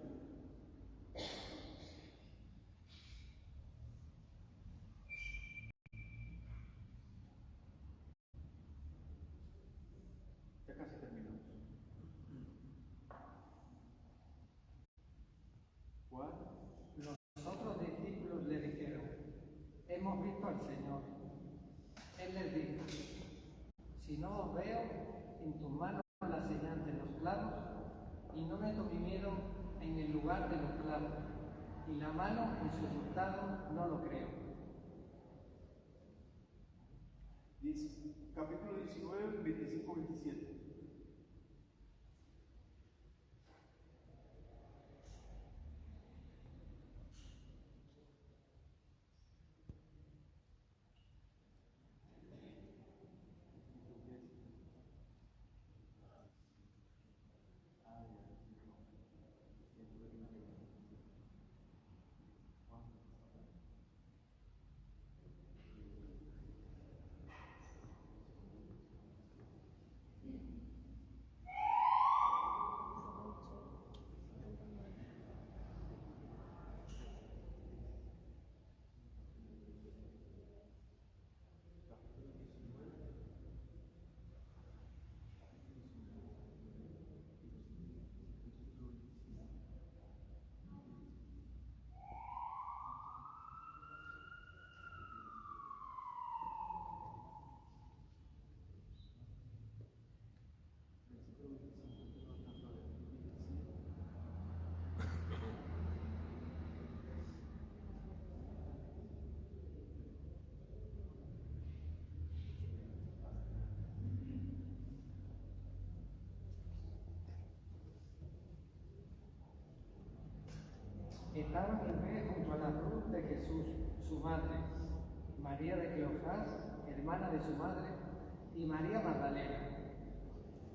en tus manos la señal de los clavos, y no meto mi miedo en el lugar de los clavos, y la mano en su resultado no lo creo. Capítulo 19, 25-27. Estaban en pie junto a la cruz de Jesús, su madre, María de Cleofás, hermana de su madre, y María Magdalena.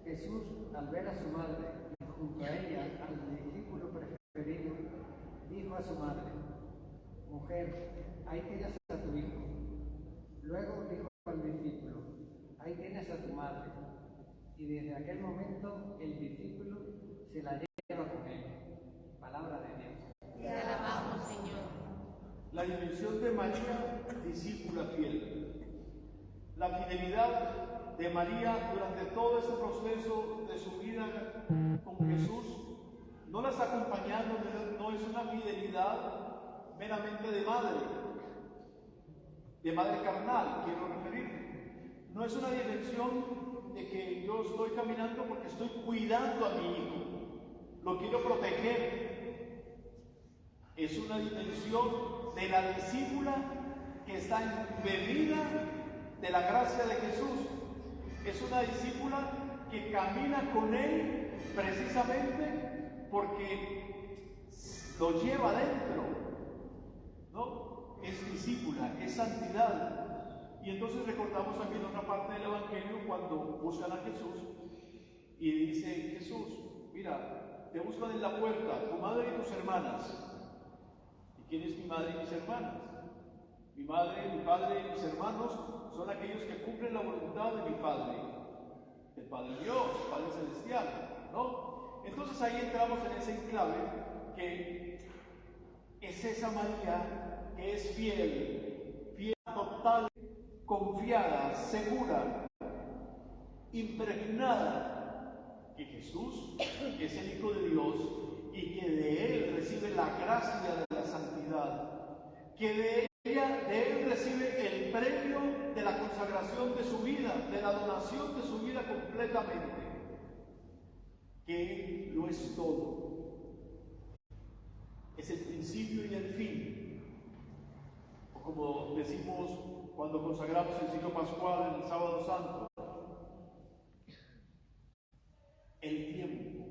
Jesús, al ver a su madre y junto a ella al discípulo preferido, dijo a su madre: Mujer, ahí tienes a tu hijo. Luego dijo al discípulo: Ahí tienes a tu madre. Y desde aquel momento el discípulo se la lleva con él. Palabra de Dios. Te alabamos, Señor. La dimensión de María, discípula fiel. La fidelidad de María durante todo este proceso de su vida con Jesús no la está acompañando, no es una fidelidad meramente de madre carnal, quiero referirme. No es una dimensión de que yo estoy caminando porque estoy cuidando a mi hijo, lo quiero proteger. Es una dimensión de la discípula que está embebida de la gracia de Jesús. Es una discípula que camina con Él precisamente porque lo lleva dentro, ¿no? Es discípula, es santidad. Y entonces recordamos también otra parte del Evangelio cuando buscan a Jesús y dice Jesús: mira, te buscan en la puerta tu madre y tus hermanas. ¿Quién es mi madre y mis hermanas? Mi madre, mi padre y mis hermanos son aquellos que cumplen la voluntad de mi Padre, el Padre Dios, Padre Celestial, ¿no? Entonces ahí entramos en ese enclave que es esa María que es fiel, total, confiada, segura, impregnada, que Jesús es el Hijo de Dios y que de Él recibe la gracia de la santidad, que de Él recibe el premio de la consagración de su vida, de la donación de su vida completamente, que Él lo es todo, es el principio y el fin, o como decimos cuando consagramos el siglo pascual en el sábado santo, el tiempo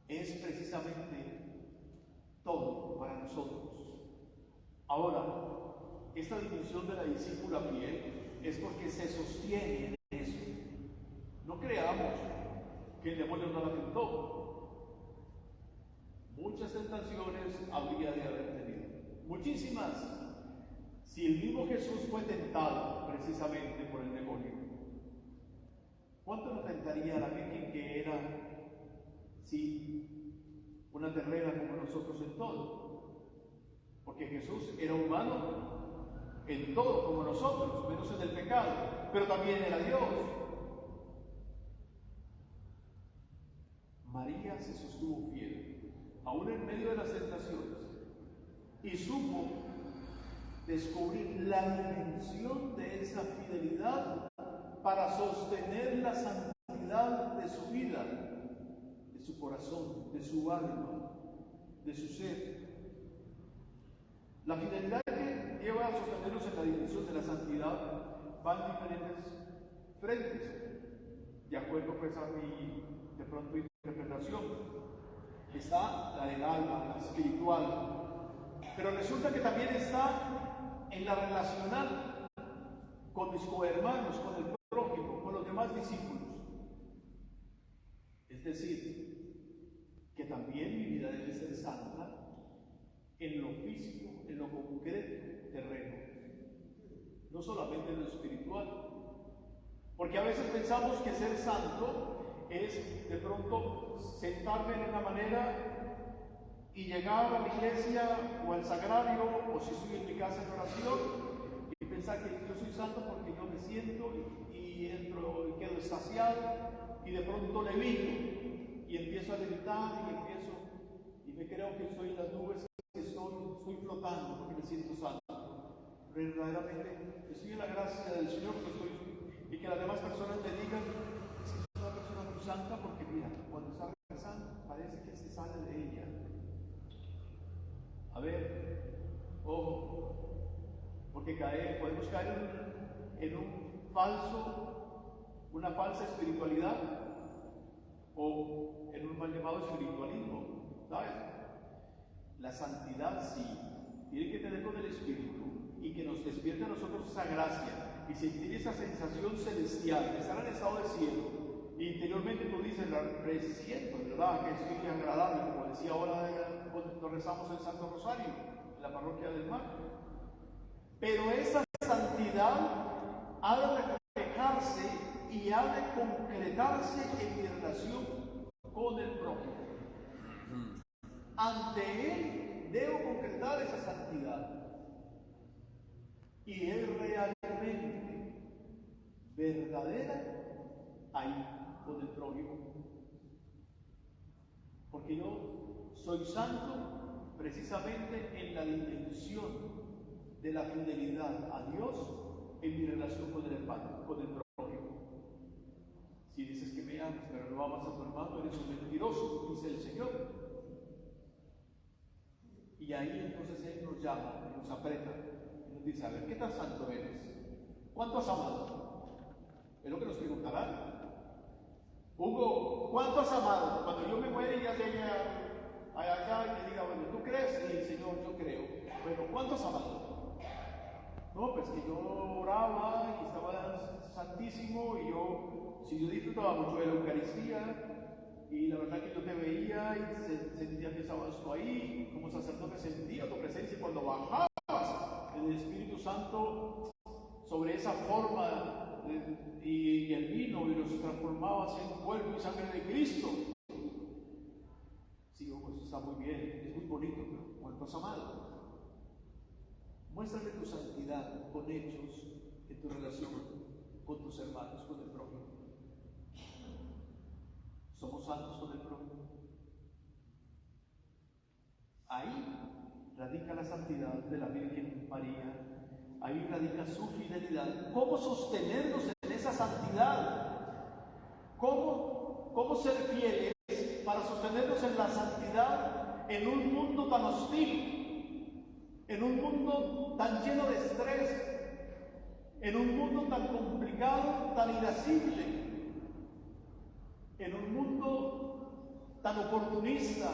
es precisamente todo para nosotros. Ahora, esta dimensión de la discípula fiel es porque se sostiene en eso. No creamos que el demonio no la tentó. Muchas tentaciones habría de haber tenido, muchísimas. Si el mismo Jesús fue tentado precisamente por el demonio, ¿cuánto nos tentaría la Virgen, que era, sí, una terrena como nosotros en todo? Porque Jesús era humano en todo como nosotros, menos en el pecado, pero también era Dios. María se sostuvo fiel, aún en medio de las tentaciones, y supo descubrir la dimensión de esa fidelidad para sostener la santidad de su vida, de su corazón, de su alma, de su ser. La fidelidad que lleva a sostenernos en la dirección de la santidad va en diferentes frentes, de acuerdo pues a mi, de pronto, interpretación. Está la del alma, la espiritual, pero resulta que también está en la relacional, con mis cohermanos, con el prójimo, con los demás discípulos. Es decir, que también mi vida debe ser santa en lo físico, en lo concreto, terreno, no solamente en lo espiritual. Porque a veces pensamos que ser santo es de pronto sentarme en una manera y llegar a la iglesia o al sagrario, o si estoy en mi casa en oración, y pensar que yo soy santo porque yo me siento y entro y quedo extasiado y de pronto levito y empiezo a levitar y me creo que estoy en las nubes, que estoy flotando porque me siento santo. Verdaderamente estoy en la gracia del Señor y que las demás personas me digan que soy una persona muy santa, porque mira, cuando está rezando parece que se sale de ella. A ver, ojo, porque podemos caer en una falsa espiritualidad o en un mal llamado espiritualismo, ¿sabes? La santidad sí tiene que tener con el Espíritu y que nos despierte a nosotros esa gracia y sentir esa sensación celestial de estar en estado de cielo. Y interiormente tú dices, presiento, ¿verdad? Que estoy agradable, como decía ahora cuando rezamos el Santo Rosario en la parroquia del Mar. Pero esa santidad ha de reflejarse y ha de concretarse en mi relación con el prójimo. Ante él debo concretar esa santidad. Y es realmente verdadera ahí con el prójimo. Porque yo soy santo precisamente en la dimensión de la fidelidad a Dios en mi relación con el hermano, con el prójimo. Si dices que me amas, pero no amas a tu hermano, eres un mentiroso, dice el Señor. Y ahí entonces Él nos llama, nos aprieta, y nos dice, a ver, ¿qué tan santo eres? ¿Cuánto has amado? Es lo que nos preguntarán. Hugo, ¿cuánto has amado? Cuando yo me muera y ya llegue allá y me diga, bueno, ¿tú crees? Sí, Señor, yo creo. Bueno, ¿cuánto has amado? No, pues que yo oraba y estaba santísimo y yo disfrutaba mucho de la Eucaristía y la verdad que yo te veía y sentía que estabas tú ahí, como sacerdote sentía tu presencia y cuando bajabas el Espíritu Santo sobre esa forma y el vino y los transformabas en cuerpo y sangre de Cristo. Sí, pues está muy bien, es muy bonito, pero ¿cuánto has amado? Muéstrame tu santidad con hechos en tu relación con tus hermanos, con el prójimo. ¿Somos santos con el prójimo? Ahí radica la santidad de la Virgen María. Ahí radica su fidelidad. ¿Cómo sostenernos en esa santidad? ¿Cómo ser fieles para sostenernos en la santidad en un mundo tan hostil, en un mundo tan lleno de estrés, en un mundo tan complicado, tan irascible, en un mundo tan oportunista,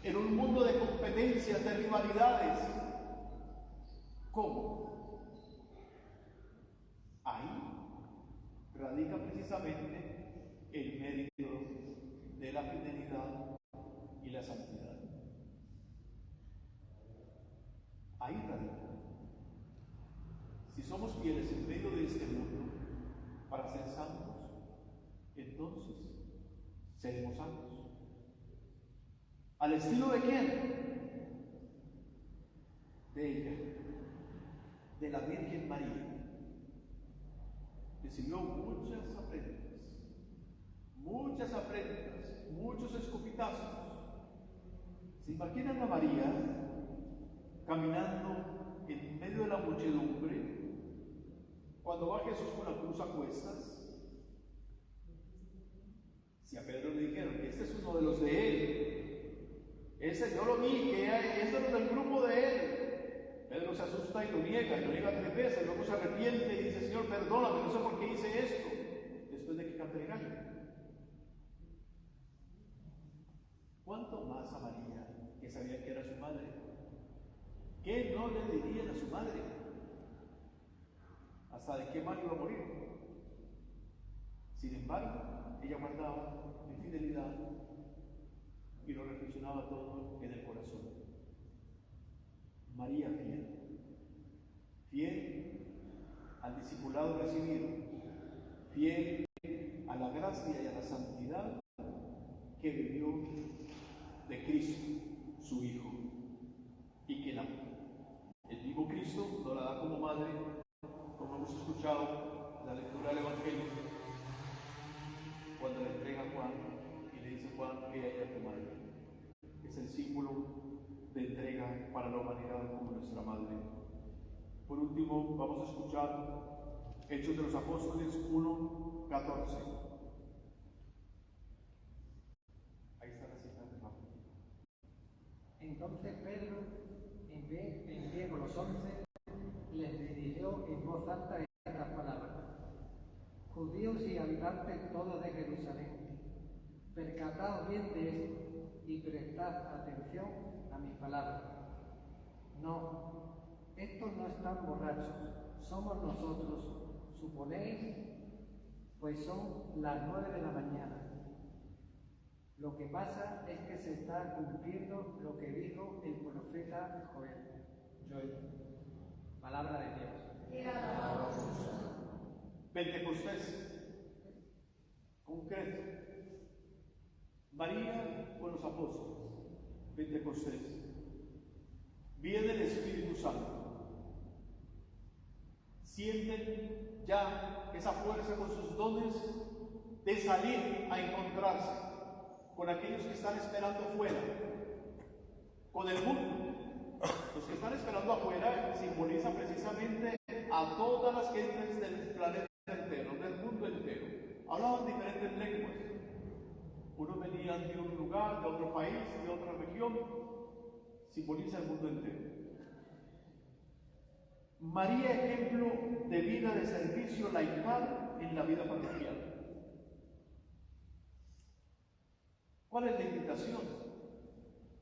en un mundo de competencias, de rivalidades? ¿Cómo? Ahí radica precisamente el mérito de la fidelidad y la santidad. Ahí radica. Si somos fieles en medio de este mundo para ser santos, entonces seremos santos. ¿Al estilo de quién? De ella, de la Virgen María. Recibió muchas afrentas, muchos escupitazos. ¿Se imaginan a María caminando en medio de la muchedumbre cuando cuando va Jesús con la cruz a cuestas, si a Pedro le dijeron que este es uno de los de él, ese yo lo vi, que es uno del grupo de él, Pedro se asusta y lo niega 3 veces, luego se arrepiente y dice: Señor, perdóname, no sé por qué hice esto, después de que cante el gallo. ¿Cuánto más a María, que sabía que era su madre? ¿Qué no le dirían a su madre? ¿Hasta de qué mal iba a morir? Sin embargo, ella guardaba en fidelidad y lo reflexionaba todo en el corazón. María fiel, fiel al discipulado recibido, fiel a la gracia y a la santidad que vivió de Cristo, su Hijo, y que el mismo Cristo nos la da como madre, como hemos escuchado en la lectura del Evangelio, cuando le entrega a Juan y le dice: Juan, que ella es tu madre. Es el símbolo de entrega para la humanidad como nuestra madre. Por último, vamos a escuchar Hechos de los Apóstoles 1:14. Ahí está la cita de Pablo. Entonces Pedro, en pie con los 11, les dirigió en voz alta estas palabras: Judíos y habitantes todos de Jerusalén, percataos bien de esto y prestad atención a mis palabras. No, estos no están borrachos, somos nosotros, ¿suponéis? Pues son las 9 de la mañana. Lo que pasa es que se está cumpliendo lo que dijo el profeta Joel. Palabra de Dios. Pentecostés, concreto. María con los apóstoles. Pentecostés. Viene el Espíritu Santo. Sienten ya esa fuerza con sus dones de salir a encontrarse con aquellos que están esperando fuera, con el mundo. Los que están esperando afuera simbolizan precisamente a todas las gentes del planeta entero, del mundo entero. Hablaban diferentes lenguas. Unos venían de un lugar, de otro país, de otra región. Simboliza el mundo entero. María, ejemplo de vida de servicio laical en la vida parroquial. ¿Cuál es la invitación?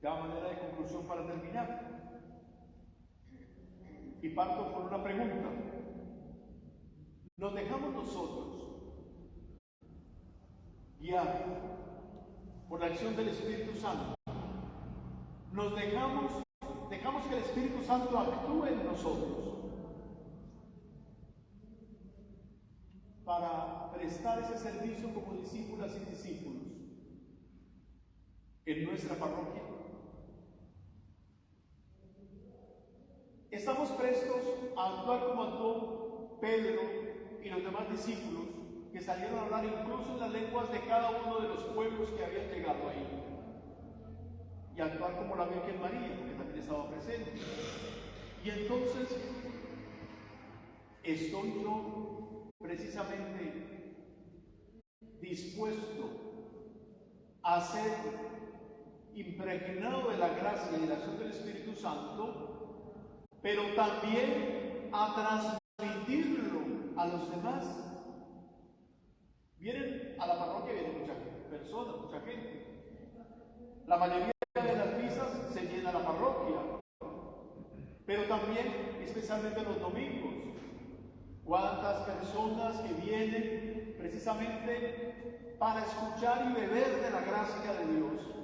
Ya manera de conclusión para terminar. Y parto por una pregunta. ¿Nos dejamos nosotros guiar por la acción del Espíritu Santo? ¿Nos dejamos que el Espíritu Santo actúe en nosotros para prestar ese servicio como discípulas y discípulos en nuestra parroquia? ¿Estamos prestos a actuar como actuó Pedro y los demás discípulos, que salieron a hablar incluso en las lenguas de cada uno de los pueblos que habían llegado ahí? Y actuar como la Virgen María, que también estaba presente. Y entonces, ¿estoy yo precisamente dispuesto a ser impregnado de la gracia y de la acción del Espíritu Santo, pero también a transmitirlo a los demás? Vienen a la parroquia, vienen muchas personas, mucha gente. La mayoría de las misas se llena la parroquia, pero también, especialmente los domingos, cuántas personas que vienen precisamente para escuchar y beber de la gracia de Dios.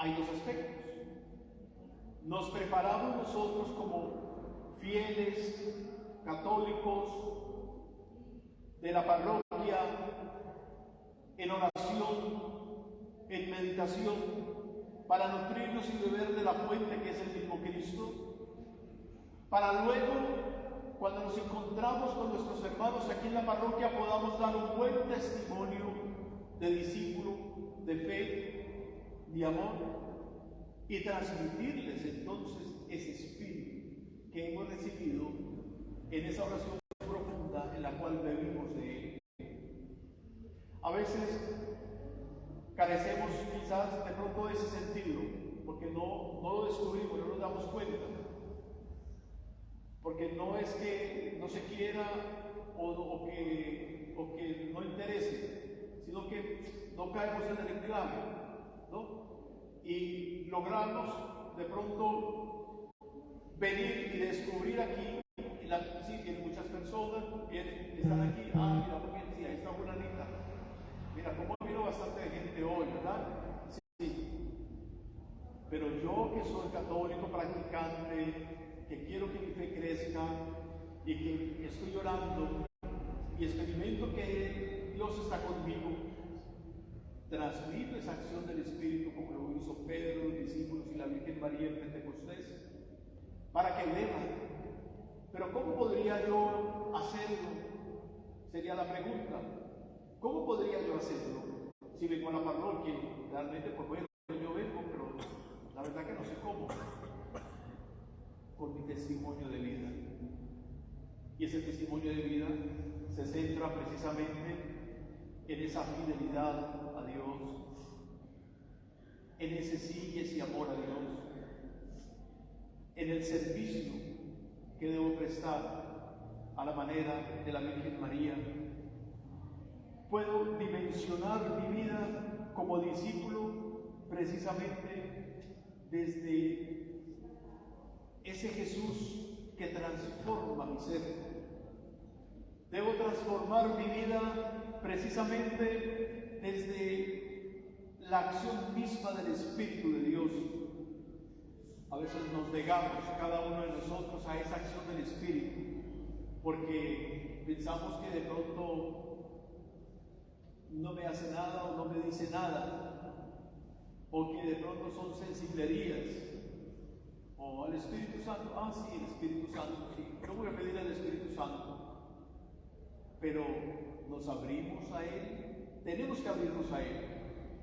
Hay dos aspectos. Nos preparamos nosotros como fieles católicos de la parroquia en oración, en meditación, para nutrirnos y beber de la fuente que es el mismo Cristo, para luego, cuando nos encontramos con nuestros hermanos aquí en la parroquia, podamos dar un buen testimonio de discípulo, de fe, de amor, y transmitirles entonces ese espíritu en esa oración profunda en la cual bebimos de Él. A veces carecemos quizás de pronto de ese sentido, porque no lo descubrimos, no nos damos cuenta. Porque no es que no se quiera o que no interese, sino que no caemos en el enclave, ¿no? Y logramos de pronto venir y descubrir aquí, sí, que muchas personas están aquí, mira, porque sí, ahí está fulanita. Mira, cómo vino bastante gente hoy, ¿verdad? Sí. Pero yo que soy católico practicante, que quiero que mi fe crezca y que estoy orando y experimento que Dios está conmigo, transmito esa acción del Espíritu como lo hizo Pedro, los discípulos y la Virgen María en Pentecostés, para que vean. Pero ¿cómo podría yo hacerlo? Sería la pregunta. ¿Cómo podría yo hacerlo? Si vengo a la parroquia, realmente pues bueno, yo vengo, pero la verdad que no sé cómo. Con mi testimonio de vida. Y ese testimonio de vida se centra precisamente en esa fidelidad a Dios, en ese sí y ese amor a Dios, en el servicio que debo prestar a la manera de la Virgen María. Puedo dimensionar mi vida como discípulo precisamente desde ese Jesús que transforma mi ser. Debo transformar mi vida precisamente desde la acción misma del Espíritu de Dios. A veces nos negamos, cada uno de nosotros, a esa acción del Espíritu, porque pensamos que de pronto no me hace nada o no me dice nada, o que de pronto son sensiblerías. O al Espíritu Santo, sí, el Espíritu Santo, sí, yo voy a pedir al Espíritu Santo, pero nos abrimos a Él, tenemos que abrirnos a Él,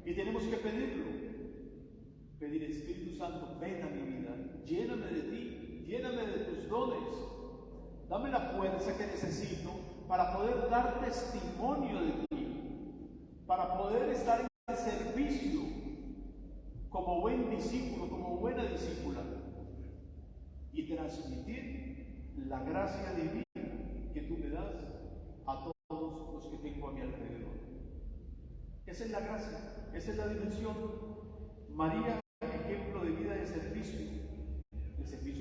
y tenemos que pedir Espíritu Santo, ven a mi vida, lléname de ti, lléname de tus dones, dame la fuerza que necesito para poder dar testimonio de ti, para poder estar en el servicio como buen discípulo, como buena discípula, y transmitir la gracia divina que tú me das a todos los que tengo a mi alrededor. Esa es la gracia, esa es la dimensión. María, ejemplo de vida de servicio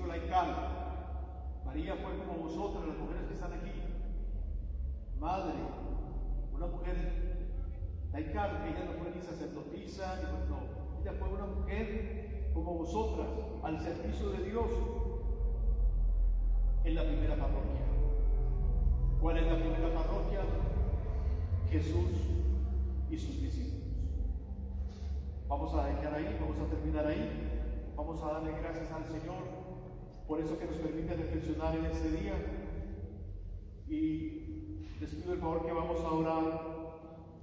laical. María fue como vosotras, las mujeres que están aquí, madre, una mujer laical. Ella no fue ni sacerdotisa, no, ella fue una mujer como vosotras, al servicio de Dios. En la primera parroquia. ¿Cuál es la primera parroquia? Jesús y sus discípulos. Vamos a dejar ahí, vamos a terminar ahí. Vamos a darle gracias al Señor por eso que nos permite reflexionar en este día. Y les pido el favor que vamos a orar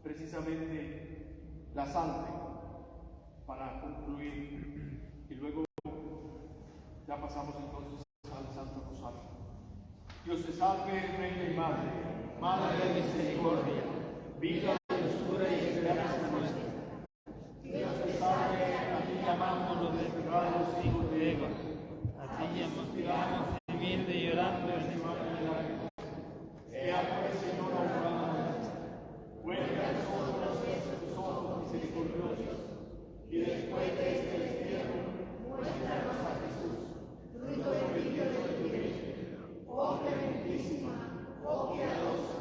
precisamente la salve para concluir. Y luego ya pasamos entonces al Santo Rosario. Dios te salve, Reina y Madre, Madre de misericordia, vida, dulzura y esperanza nuestra. Dios te salve, a ti llamamos los desterrados hijos de Eva, a ti llamamos gimiendo y llorando en el mar de lágrimas. Ea pues, Señor, honrada, vuelve a nosotros tus ojos misericordiosos, y después de este destierro, muéstranos a Jesús, fruto bendito de tu vientre. Oh clementísima, oh piadosa,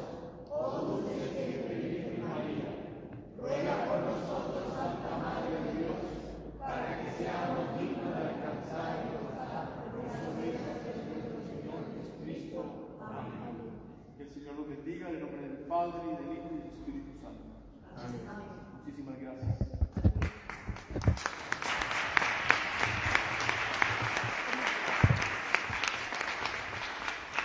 oh dulce siempre Virgen María, ruega por nosotros, Santa Madre de Dios, para que seamos dignos de alcanzar y gozar las promesas de nuestro Señor Jesucristo. Amén. Que el Señor los bendiga en el nombre del Padre, y del Hijo y del Espíritu Santo. Amén. Muchísimas gracias.